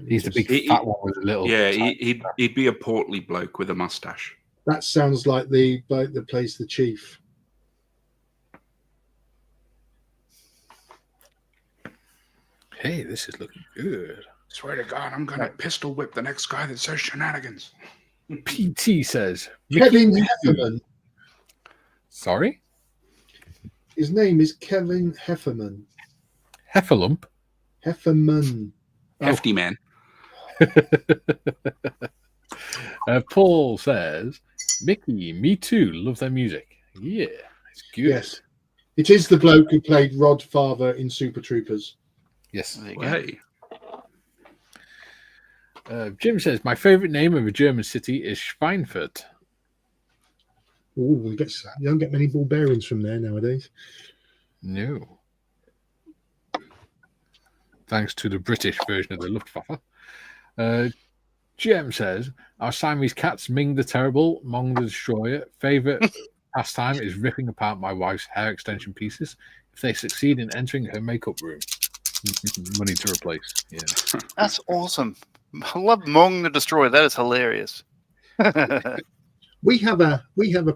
He's the big fat one with a little. Yeah, he'd be a portly bloke with a mustache. That sounds like the bloke that plays the chief. Hey, this is looking good. Swear to God, I'm gonna pistol whip the next guy that says shenanigans. PT says Kevin Heffernan. Sorry? His name is Kevin Heffernan. Heffalump. Heffernan. Hefty man. Paul says, Mickey, me too. Love their music. Yeah, it's good. Yes. It is the bloke who played Rod Father in Super Troopers. Yes. There you Well, go. hey, Jim says, my favorite name of a German city is Schweinfurt. Oh, you don't get many ball bearings from there nowadays. No. Thanks to the British version of the Luftwaffe. Jem says, our Siamese cats, Ming the Terrible, Mong the Destroyer. Favorite pastime is ripping apart my wife's hair extension pieces if they succeed in entering her makeup room. Money to replace. Yeah. That's awesome. I love Mong the Destroyer. That is hilarious. We have a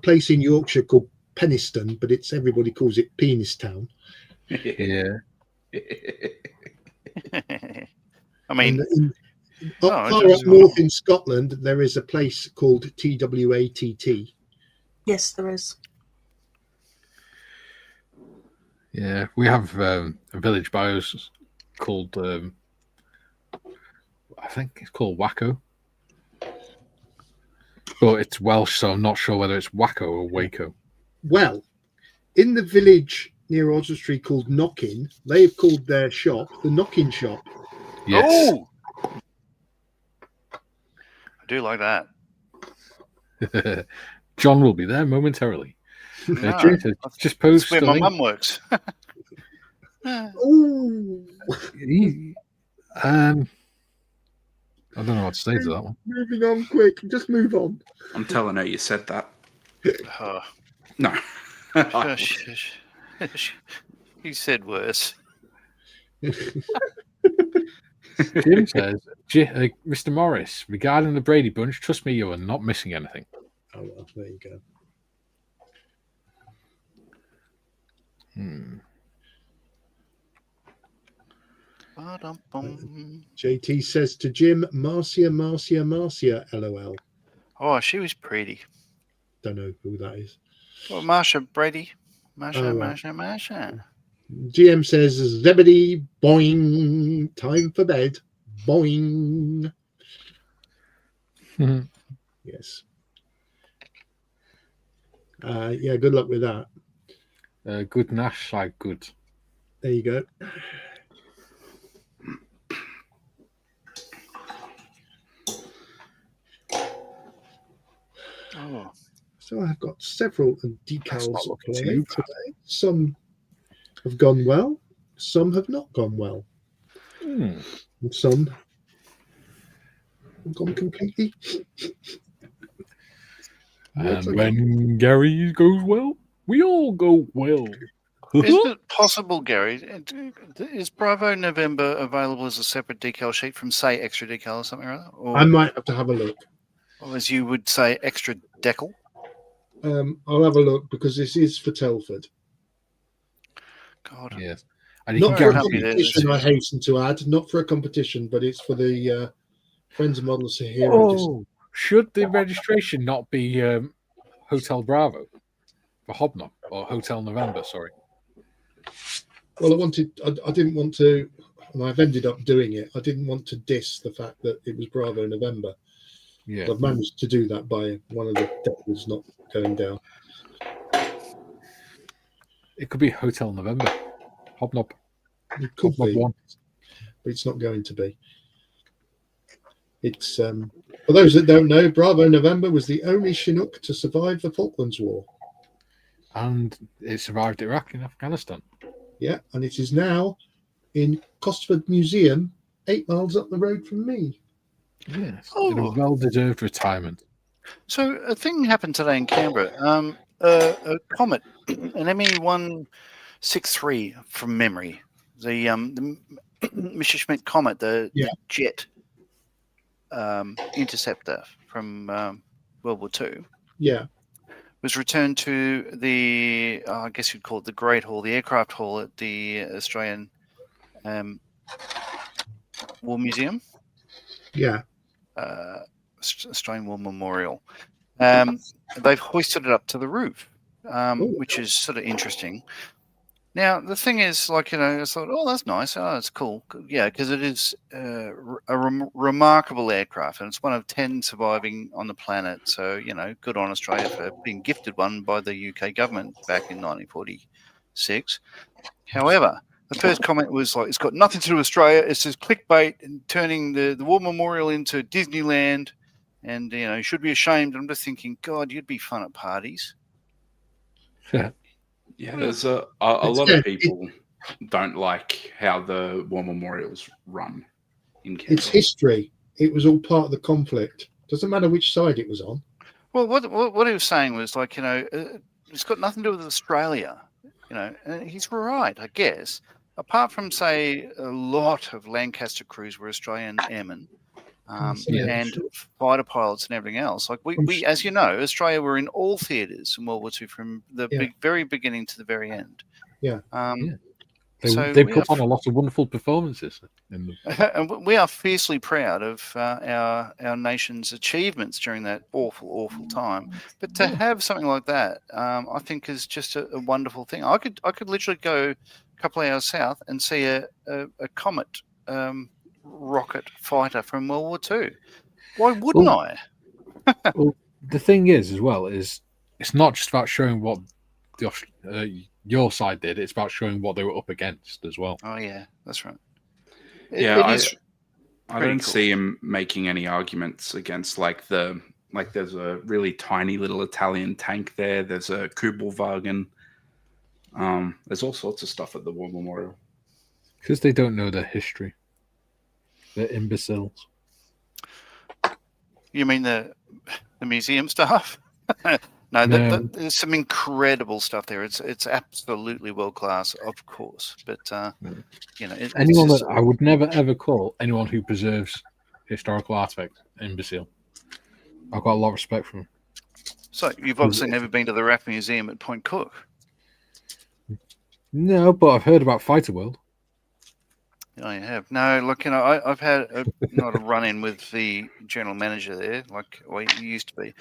place in Yorkshire called Penistone, but everybody calls it Penis Town. Yeah. I mean, Far up north in Scotland, there is a place called TWATT. Yes, there is. Yeah, we have a village by us called, I think it's called Wacko. But it's Welsh, so I'm not sure whether it's Wacko or Waco. Well, in the village near Oswestry called Knockin, they've called their shop the Knockin Shop. Yes. oh, I do like that. John will be there momentarily. No, James says, just post that's where a my link. mum works. Oh, I don't know what to say to that one. moving on quick. Just move on. I'm telling her you said that. Oh, No. you said worse. Jim says, Mr. Morris, regarding the Brady Bunch, trust me, you are not missing anything. Oh, well, there you go. JT says to Jim, Marcia, LOL. Oh, she was pretty. Don't know who that is. Well, Marsha Brady. Marsha, Oh, right. Marsha. GM says, Zebedee, boing, time for bed, boing. Yes. Yeah, good luck with that. Good Nash, like good. There you go. Oh, So I've got several decals That's not at looking play too bad. today. Some have gone well, some have not gone well, and some have gone completely. And when Gary goes well, we all go well. isn't it possible, Gary? Is Bravo November available as a separate decal sheet from, say, Extra Decal or something like that? Or, I might have to have a look. or as you would say, Extra Decal? I'll have a look because this is for Telford. God. Yes. And you Not can for a guarantee that competition, this I year. hasten to add. Not for a competition, but it's for the Friends of Models Hero. Oh, should the registration not be Hotel Bravo for Hobnob or Hotel November? Sorry. Well, I didn't want to, and I've ended up doing it. I didn't want to diss the fact that it was Bravo November. Yeah. I've managed to do that by one of the decals not going down. It could be Hotel November. Hobnob. It could Hobnob be, 1. but it's not going to be. It's for those that don't know, Bravo November was the only Chinook to survive the Falklands War. And it survived Iraq and Afghanistan. Yeah, and it is now in Cosford Museum, 8 miles up the road from me. Yes, Oh. in a well-deserved retirement. So a thing happened today in Canberra. A comet, an ME163 from memory, the Messerschmitt comet, the jet interceptor from World War II. Yeah, was returned to the, I guess you'd call it the Great Hall, the aircraft hall at the Australian War Museum. yeah. Australian War Memorial. They've hoisted it up to the roof, which is sort of interesting. Now, the thing is, like, I thought, oh, that's nice. Oh, that's cool. Yeah, because it is a remarkable aircraft, and it's one of 10 surviving on the planet. So, good on Australia for being gifted one by the UK government back in 1946. However, the first comment was like, it's got nothing to do with Australia. It's just clickbait and turning the War Memorial into Disneyland, and, you should be ashamed. I'm just thinking, God, you'd be fun at parties. Yeah, there's a lot of people don't like how the War Memorials run in Canberra. It's history. It was all part of the conflict. Doesn't matter which side it was on. Well, what he was saying was like, it's got nothing to do with Australia, and he's right, I guess. Apart from, say, a lot of Lancaster crews were Australian airmen, and fighter pilots and everything else. Like we, as you know, Australia were in all theatres in World War II from the very beginning to the very end. Yeah. They put on a lot of wonderful performances. And we are fiercely proud of our nation's achievements during that awful time. But to have something like that, I think is just a wonderful thing. I could literally go a couple of hours south and see a Comet rocket fighter from World War II. Why wouldn't I? Well, the thing is, as well, is it's not just about showing what your side did. It's about showing what they were up against as well. Oh yeah, that's right. I don't see him making any arguments against there's a really tiny little Italian tank there. There's a Kubelwagen. There's all sorts of stuff at the War Memorial. Because they don't know their history. They're imbeciles. You mean the museum staff? No, there's some incredible stuff there. It's absolutely world class, of course. But anyone that I would never ever call anyone who preserves historical artifacts imbecile. I've got a lot of respect for them. So you've obviously never been to the RAF Museum at Point Cook. No, but I've heard about Fighter World. I have. No, look, I've had not a run-in with the general manager there, like he used to be.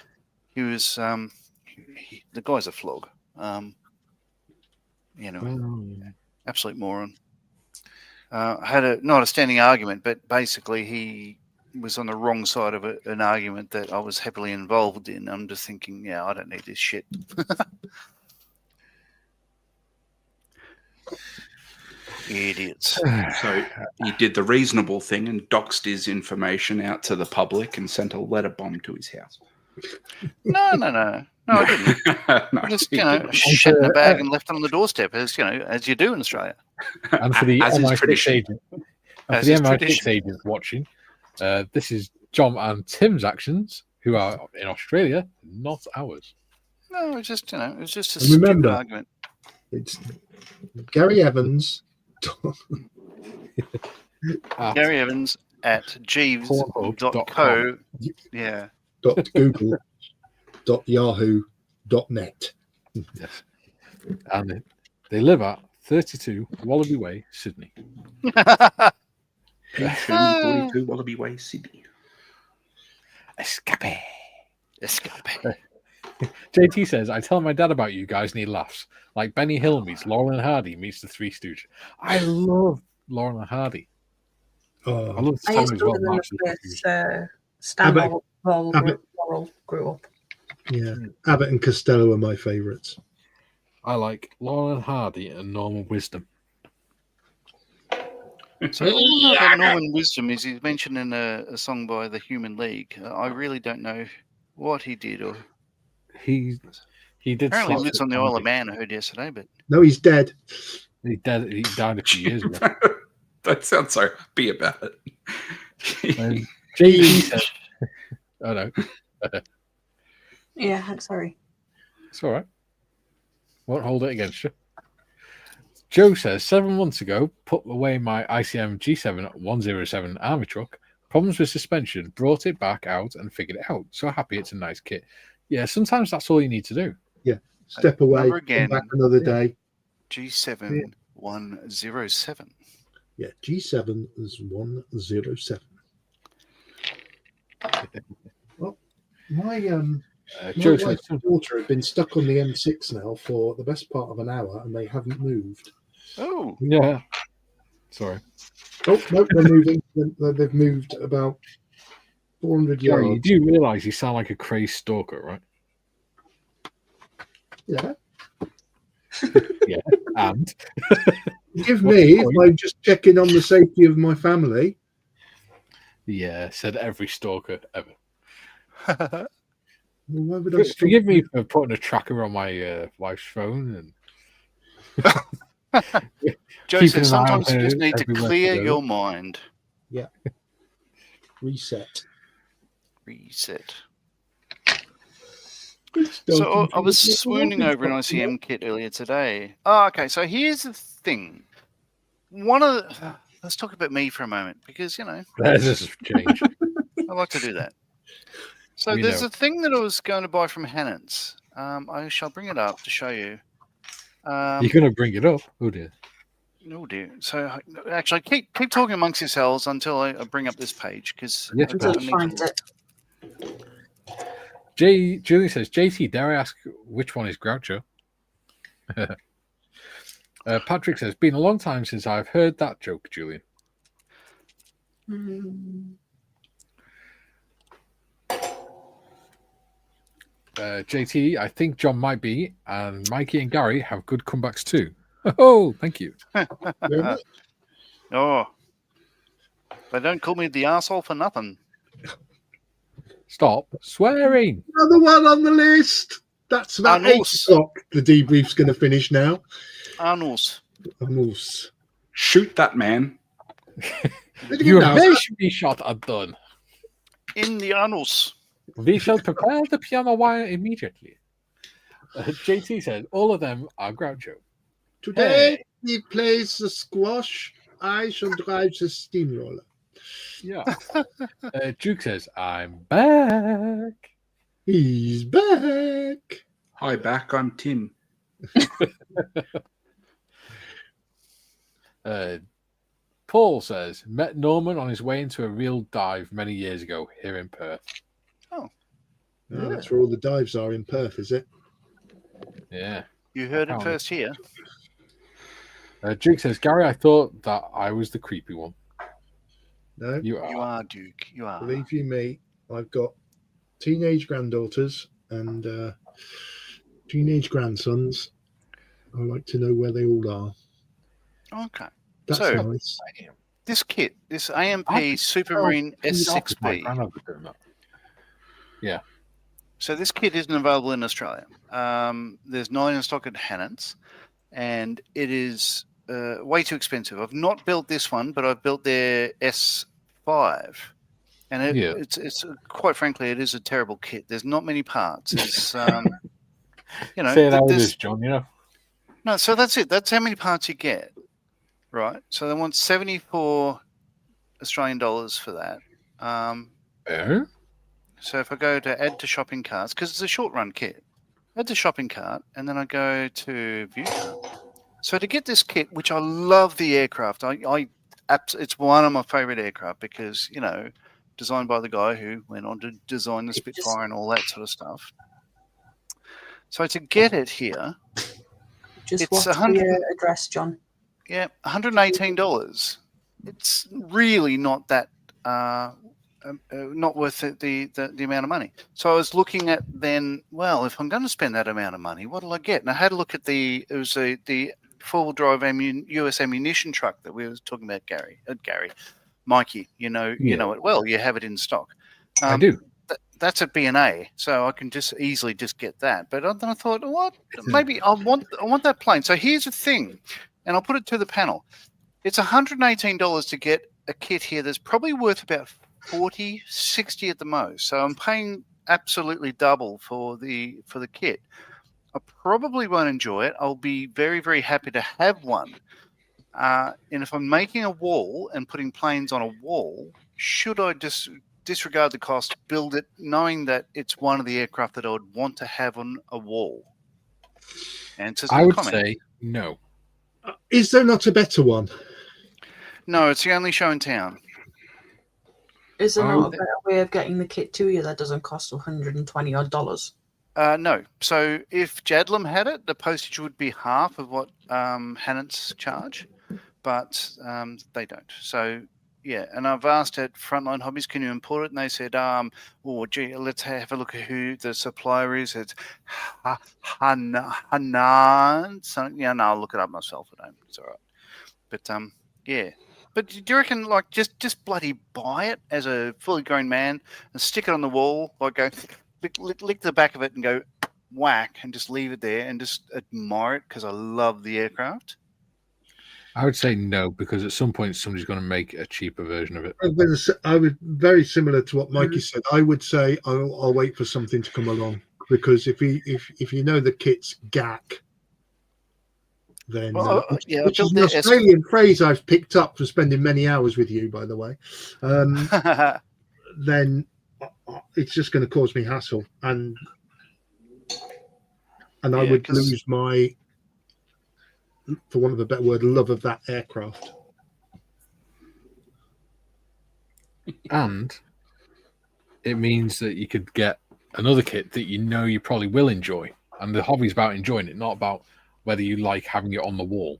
He was, the guy's a flog. Absolute moron. I had not a standing argument, but basically he was on the wrong side of an argument that I was heavily involved in. I'm just thinking, I don't need this shit. Idiots. So he did the reasonable thing and doxed his information out to the public and sent a letter bomb to his house. No, I didn't. I just, shit in a bag and left it on the doorstep, as you do in Australia. And for the MI6 agents watching, this is John and Tim's actions, who are in Australia, not ours. No, it's just, it was just a stupid argument. It's Gary Evans. Gary Evans at jeeves.co. Yeah. .google.yahoo.net. Yes. And they live at 32 Wallaby Way, Sydney. 42 Wallaby Way, Sydney. Escape. JT says, I tell my dad about you guys and he laughs. Like Benny Hill meets Laurel and Hardy meets the Three Stooges. I love Laurel and Hardy. I love the song as well. Laurel grew up. Yeah, Abbott and Costello are my favourites. I like Laurel and Hardy and Normal Wisdom. So all I know about Norman Wisdom is he's mentioned in a song by the Human League. I really don't know what he did, or He did. apparently slots lives at on the Isle of comedy. Man. I heard yesterday, but No, he's dead. He died a few years ago. Don't sound so happy about it. JT said, "Oh no, Yeah, sorry. it's all right. Won't hold it against you." Joe says 7 months ago, put away my ICM G7 107 army truck. Problems with suspension. Brought it back out and figured it out. So happy it's a nice kit. Yeah, sometimes that's all you need to do. Step away, Number come again. back another day. G7 107. Yeah, G7 is 107. Well, my Joe my says, wife's daughter had been stuck on the M6 now for the best part of an hour, and they haven't moved. Oh, "Yeah, sorry, Oh no, they're moving. They've moved about 400 Gary, you yards. do realise you sound like a crazed stalker, right?" Yeah. Yeah, and Give What's me the if point? I'm just checking on the safety of my family. yeah, said every stalker ever. Well, why would I Forgive me for putting a tracker on my wife's phone and Joe keeping says an eye on sometimes you her just need to everywhere clear she goes. your mind. reset? Reset. So I was swooning over an ICM kit earlier today. Oh, okay. So here's the thing. Let's talk about me for a moment because There's this change. I like to do that. So We there's know. a thing that I was going to buy from Hannon's. I shall bring it up to show you. You're going to bring it up? Oh dear. Oh dear. So actually, keep talking amongst yourselves until I bring up this page because Yes, Until Well, you find it. Julie says, JT, dare I ask which one is Groucho? Patrick says, been a long time since I've heard that joke, Julian. JT, I think John might be, and Mikey and Gary have good comebacks too. Oh, thank you. Oh, they don't call me the arsehole for nothing. Stop swearing. Another one on the list. That's about 8 Anus. o'clock. The debrief's going to finish now. Arnals. Anus. Shoot that man. Your men should be shot at done. In the annals. We shall prepare the piano wire immediately. JT said, all of them are Groucho. Today he plays the squash. I shall drive the steamroller. Yeah. Duke says, I'm back. He's back. Hi, back on Tim. Paul says, met Norman on his way into a real dive many years ago here in Perth. Oh, that's where all the dives are in Perth, is it? Yeah. You heard it first here. Duke says, Gary, I thought that I was the creepy one. No, You are, Duke. You are. believe you me, I've got teenage granddaughters and teenage grandsons. I like to know where they all are. Okay. That's So, nice. this kit, this AMP Supermarine S6B. Yeah. So this kit isn't available in Australia. There's 9 in stock at Hannon's, and it is way too expensive. I've not built this one, but I've built their S5, and it's quite frankly, it is a terrible kit. There's not many parts. It's say it how it is, John. No, so that's it. That's how many parts you get, right? So they want 74 Australian dollars for that. So if I go to add to shopping carts, because it's a short run kit, add to shopping cart, and then I go to view cart. So to get this kit, which I love the aircraft, it's one of my favorite aircraft because, designed by the guy who went on to design the Spitfire and all that sort of stuff. So to get it here, Just it's what's the address, John? Yeah, $118. It's really not that not worth the amount of money. So I was looking at then, well, if I'm going to spend that amount of money, what will I get? And I had a look at the four-wheel drive US ammunition truck that we were talking about, Mikey, you know it well. You have it in stock. I do. That's at B&A, so I can just easily just get that. But then I thought, what? Maybe I want that plane. So here's the thing, and I'll put it to the panel. It's $118 to get a kit here that's probably worth about 40, 60 at the most. So I'm paying absolutely double for the kit. I probably won't enjoy it. I'll be very, very happy to have one. And if I'm making a wall and putting planes on a wall, should I just disregard the cost, build it, knowing that it's one of the aircraft that I would want to have on a wall? Answers in I the would comment. say no. Is there not a better one? No, it's the only show in town. Is there not a better way of getting the kit to you that doesn't cost $120 odd? No. So if Jadlam had it, the postage would be half of what Hannant's charge, but they don't. So yeah, and I've asked at Frontline Hobbies, can you import it? And they said, oh, gee, let's have a look at who the supplier is. It's Hanan. So, yeah, no, I'll look it up myself. It's all right. But yeah. But do you reckon, like, just bloody buy it as a fully grown man and stick it on the wall, like go lick the back of it and go whack and just leave it there and just admire it because I love the aircraft? I would say no, because at some point somebody's going to make a cheaper version of it. I would very similar to what Mikey said. I would say I'll wait for something to come along, because if you know the kit's gack, then yeah, which is an Australian phrase I've picked up from spending many hours with you, by the way. Then it's just going to cause me hassle, and I would lose my, for want of a better word, love of that aircraft. And it means that you could get another kit that you know you probably will enjoy. And the hobby's about enjoying it, not about whether you like having it on the wall.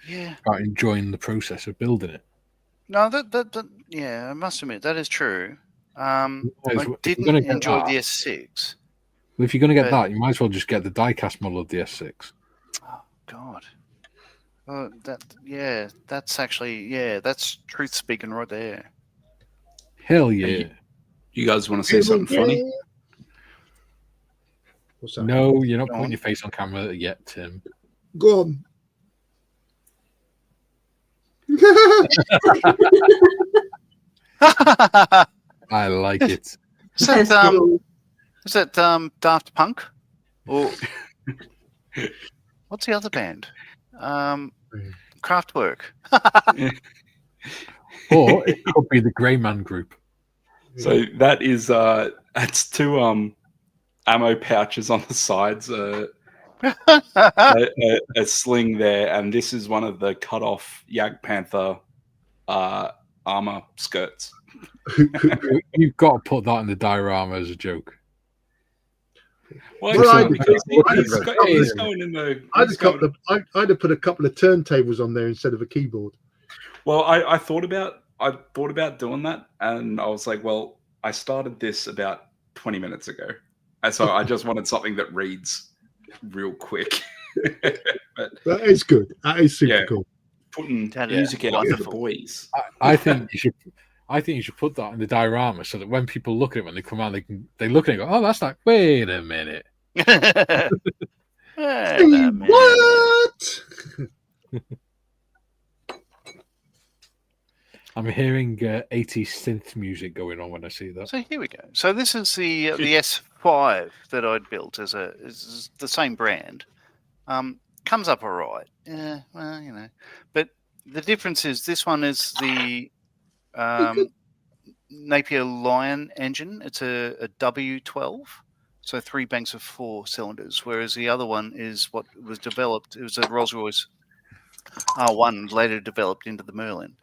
Yeah. It's about enjoying the process of building it. No, that yeah, I must admit that is true. I didn't enjoy the S6. Well, if you're going to get that, you might as well just get the die-cast model of the S6. Oh God. That's actually that's truth speaking right there. Hell yeah! You guys want to say something funny? What's that? No, you're not putting your face on camera yet, Tim. Go on. I like it. Is that Daft Punk? Or what's the other band? Kraftwerk. Or it could be the Grey Man Group. So that is that's two ammo pouches on the sides, a sling there, and this is one of the cut off Jagd Panther armor skirts. You've got to put that in the diorama as a joke. I'd have put a couple of turntables on there instead of a keyboard. Well, I thought about doing that, and I was like, well, I started this about 20 minutes ago, and so I just wanted something that reads real quick. But that is good. That is super cool. Putting music out for the boys. I think you should put that in the diorama so that when people look at it when they come out, they look at it and go, "Oh, that's like, wait a minute." What? I'm hearing 80s synth music going on when I see that. So here we go. So this is the S5 that I'd built as the same brand. Comes up all right. Yeah, well, you know. But the difference is this one is the Napier Lion engine. It's a W12, so 3 banks of 4 cylinders, whereas the other one is what was developed. It was a Rolls-Royce R1 later developed into the Merlin.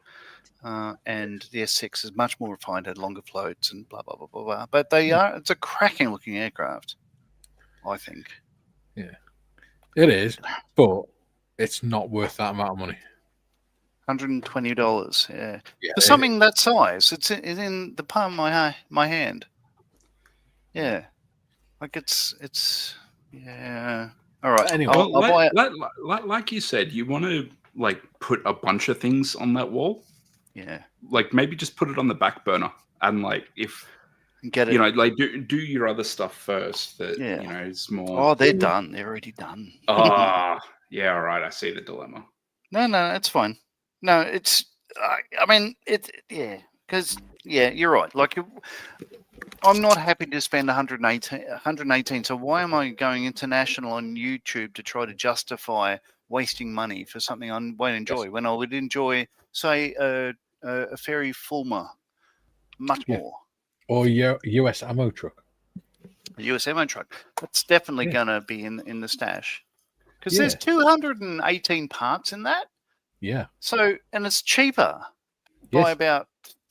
And the S6 is much more refined, had longer floats and blah, blah, blah, blah, blah. But it's a cracking looking aircraft, I think. Yeah, it is, but it's not worth that amount of money. $120, yeah. For something that size, it's in the palm of my hand. Yeah. Like it's yeah. All right. Anyway. I'll Well, buy it. like you said, you want to like put a bunch of things on that wall. Yeah. Like maybe just put it on the back burner, and like if Get it. you know, like do your other stuff first. That Yeah. you know is more. Oh, they're done. They're already done. Yeah, all right. I see the dilemma. No, it's fine. No, it's. I mean, yeah, because you're right. Like, I'm not happy to spend 118. So why am I going international on YouTube to try to justify wasting money for something I won't enjoy when I would enjoy, say, a Fairy Fulmer much more. Or US ammo truck. A US ammo truck. That's definitely Yeah. going to be in the stash. Because Yeah. there's 218 parts in that. Yeah. So, and it's cheaper Yes. by about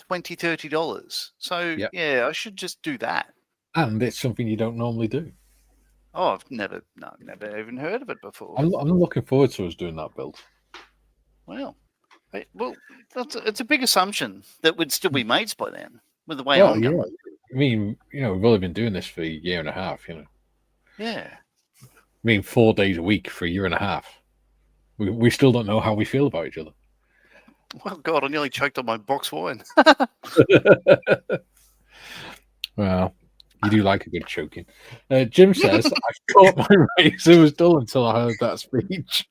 $20, $30. So, Yep. yeah, I should just do that. And it's something you don't normally do. Oh, I've never even heard of it before. I'm looking forward to us doing that build. Well, it's a big assumption that would still be mates by then, with the way Well, I'm yeah. going. I mean, we've only been doing this for a year and a half, Yeah. I mean, 4 days a week for a year and a half. We still don't know how we feel about each other. Well, God, I nearly choked on my box wine. Well, you do like a good choking. Jim says, I thought my razor was dull until I heard that speech.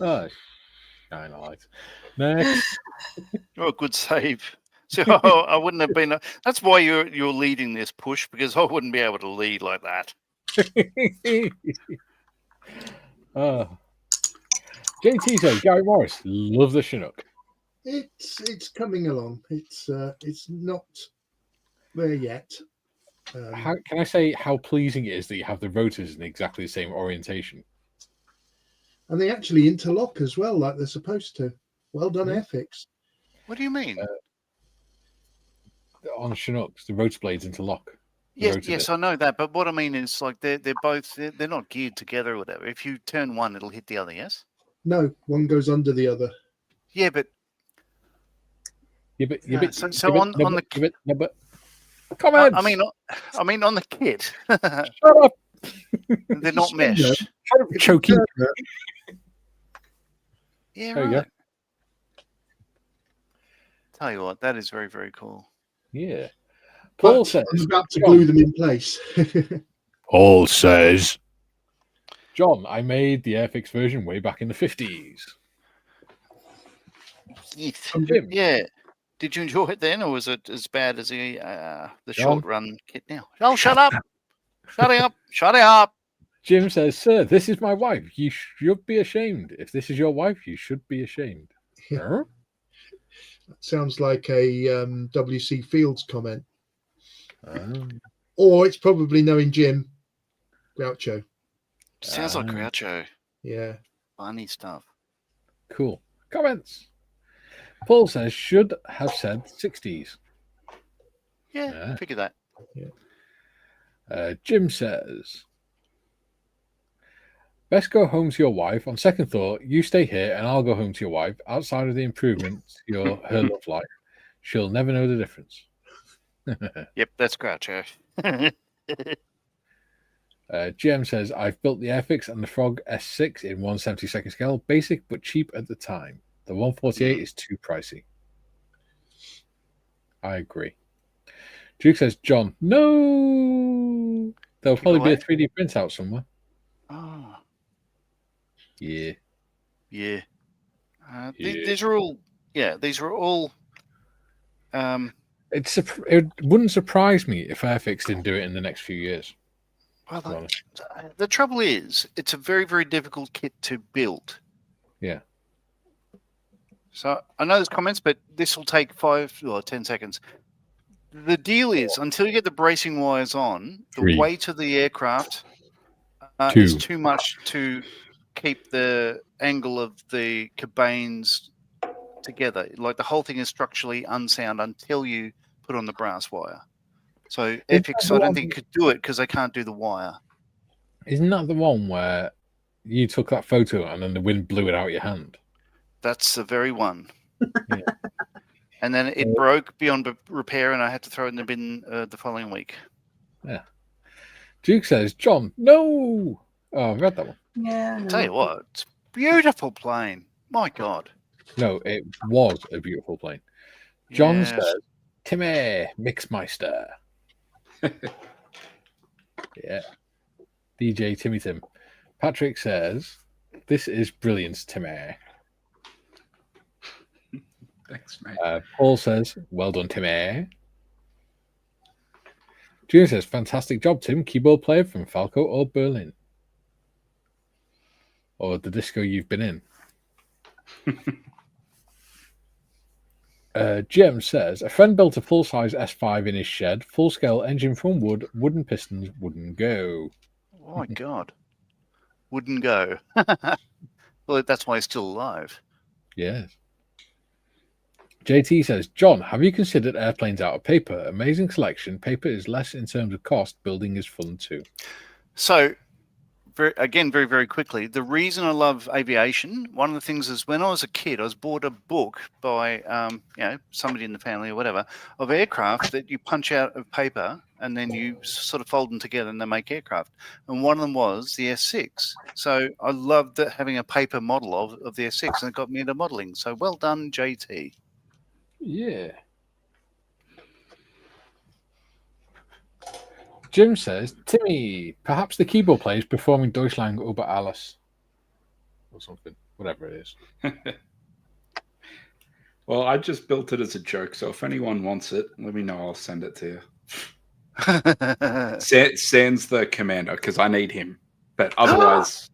Oh, shine a light. Next. Oh, good save. So I wouldn't have been. That's why you're leading this push, because I wouldn't be able to lead like that. JT says, Gary Morris, love the Chinook. It's coming along. It's not there yet. How can I say how pleasing it is that you have the rotors in exactly the same orientation? And they actually interlock as well, like they're supposed to. Well done, Airfix. What do you mean? On Chinooks, the rotor blades interlock. Yes, I know that. But what I mean is, like, they're both they're not geared together or whatever. If you turn one, it'll hit the other. Yes. No, one goes under the other. Yeah, but comments. I mean on the kit. Shut up. They're not meshed. Shut up, choking. Yeah, There you right. go. Tell you what, that is very, very cool. Yeah. Paul says, I'm about to glue them in place. Paul says, John, I made the Airfix version way back in the 50s. Jim. Yeah. Did you enjoy it then, or was it as bad as the John? short run kit now? Oh, shut up! Shut it up! Shut it up! Jim says, Sir, this is my wife. You should be ashamed. If this is your wife, you should be ashamed. Huh? Sounds like a W.C. Fields comment. Or it's probably knowing Jim. Groucho. Sounds like Groucho. Yeah. Funny stuff. Cool. Comments. Paul says, should have said 60s. Yeah. Figure that. Yeah. Jim says, best go home to your wife. On second thought, you stay here and I'll go home to your wife. Outside of the improvements to her love life, she'll never know the difference. Yep, that's Groucho. GM says, I've built the Airfix and the Frog S6 in 1/72 scale, basic but cheap at the time. The 148 is too pricey. I agree. Duke says, John, no. There'll probably be a 3D printout somewhere. Oh. Yeah. Yeah. These are all. Yeah, these are all. It wouldn't surprise me if Airfix didn't do it in the next few years. Well, the trouble is, it's a very, very difficult kit to build. Yeah. So I know there's comments, but this will take 5 or 10 seconds. The deal is, until you get the bracing wires on, the weight of the aircraft is too much to keep the angle of the cabanes together. Like, the whole thing is structurally unsound until you put on the brass wire. So Airfix, I don't think could do it because they can't do the wire. Isn't that the one where you took that photo and then the wind blew it out of your hand? That's the very one. Yeah. And then it broke beyond repair, and I had to throw it in the bin the following week. Duke says, John, no. Oh, I've read that one. Yeah. I Tell you know. what, it's a beautiful plane. My God. No, it was a beautiful plane. John Yes. says, Timmy Mixmeister. Yeah. DJ Timmy Tim. Patrick says, this is brilliant, Timmy. Thanks, mate. Paul says, well done, Timmy. Junior says, fantastic job, Tim. Keyboard player from Falco or Berlin. Or the disco you've been in. Jim says, a friend built a full-size S5 in his shed, full-scale engine from wood, wooden pistons, wouldn't go. Oh my God. Wouldn't go. Well, that's why he's still alive. Yes. JT says, John, have you considered airplanes out of paper? Amazing selection. Paper is less in terms of cost. Building is fun too. So, very, very quickly, the reason I love aviation, one of the things is when I was a kid, I was bought a book by somebody in the family or whatever of aircraft that you punch out of paper and then you sort of fold them together and they make aircraft. And one of them was the S6. So I loved having a paper model of the S6, and it got me into modelling. So well done, JT. Yeah. Jim says, Timmy, perhaps the keyboard player is performing Deutschland über alles. Or something. Whatever it is. Well, I just built it as a joke, so if anyone wants it, let me know. I'll send it to you. Sans the commander, because I need him. But otherwise,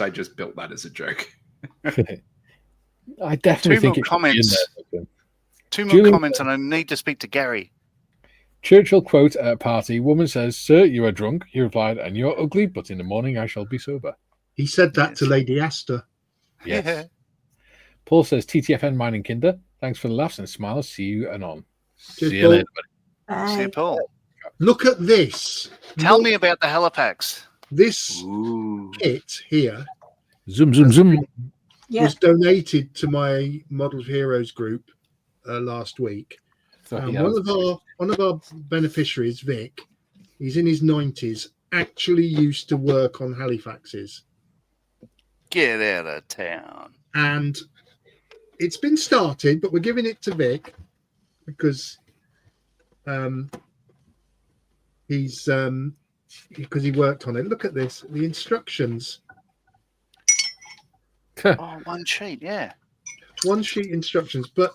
I just built that as a joke. I definitely think it should be in there. Two more comments, and I need to speak to Gary. Churchill quote at a party. Woman says, Sir, you are drunk. He replied, and you're ugly, but in the morning I shall be sober. He said that to Lady Astor. Yes. Yeah. Paul says, TTFN mining kinder. Thanks for the laughs and smiles. See you anon. Cheers, See you Paul. later, buddy. Bye. See you, Paul. Look at this. Tell me about the helipax. This Ooh. kit here Zoom, zoom, zoom. Yeah. was donated to my Model of Heroes group last week. So he One of our beneficiaries, Vic, he's in his 90s, actually used to work on Halifaxes. Get out of town. And it's been started, but we're giving it to Vic because because he worked on it. Look at this, the instructions. Oh, one sheet, yeah. One sheet instructions, but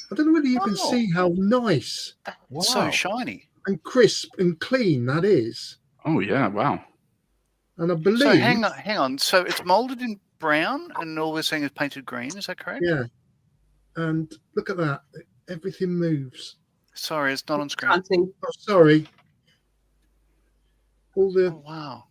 I don't know whether you can Oh. see how nice That's so shiny. and crisp and clean that is. Oh, yeah. Wow. And I believe... So hang on. So it's molded in brown, and all we're seeing is painted green. Is that correct? Yeah. And look at that. Everything moves. Sorry, it's not on screen. Can't see. Oh, sorry. All the... Oh, wow.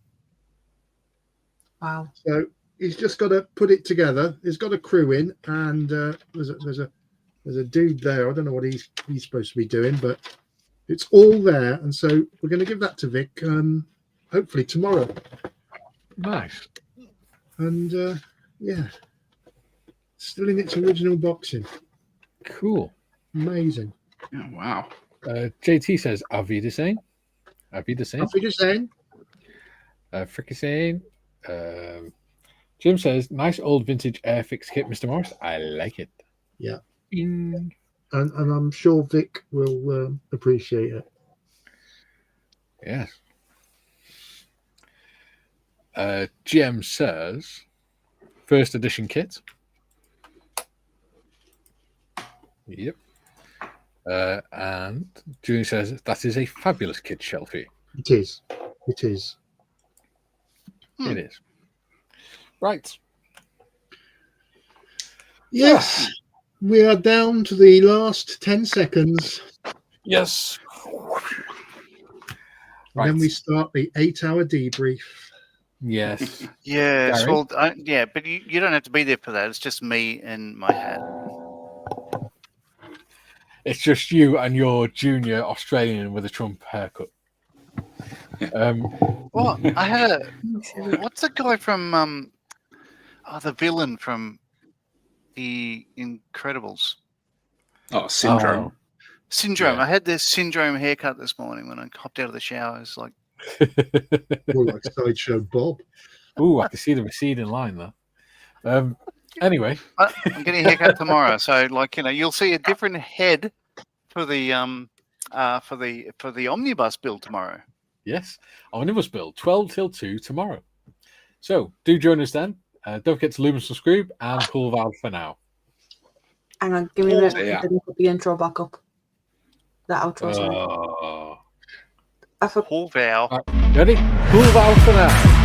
Wow. So he's just got to put it together. He's got a crew in, and there's a dude there. I don't know what he's supposed to be doing, but it's all there. And so we're going to give that to Vic, hopefully tomorrow. Nice. And yeah, still in its original boxing. Cool. Amazing. Yeah, wow. JT says, Auf Wiedersehen. Auf Wiedersehen. After just saying, Frickisane. Jim says, nice old vintage Airfix kit, Mr. Morris. I like it. Yeah. Bing. and I'm sure Vic will appreciate it. Yes. GM says, first edition kit. Yep. And Julie says, that is a fabulous kit, Shelfie. It is. It is. It is. Right. Yes. We are down to the last 10 seconds. Yes. And then we start the 8-hour debrief. Yes. Yes, Gary? well, yeah, but you don't have to be there for that. It's just me and my hat. It's just you and your junior Australian with a Trump haircut. Well, I had a... What's the guy from... the villain from The Incredibles? Oh, syndrome. Syndrome. Yeah. I had this syndrome haircut this morning when I hopped out of the shower. It's like, More like Sideshow Bob. Ooh, I can see the receding line there. Anyway, I'm getting a haircut tomorrow, so like you'll see a different head for the omnibus build tomorrow. yes, omnibus build 12 till 2 tomorrow. So do join us then. Don't forget to lumen subscribe and pull valve for now. Hang on, give me a minute. Yeah. I didn't put the intro back up. The outro. Oh. I forgot. Pull valve. Ready? Pull valve for now.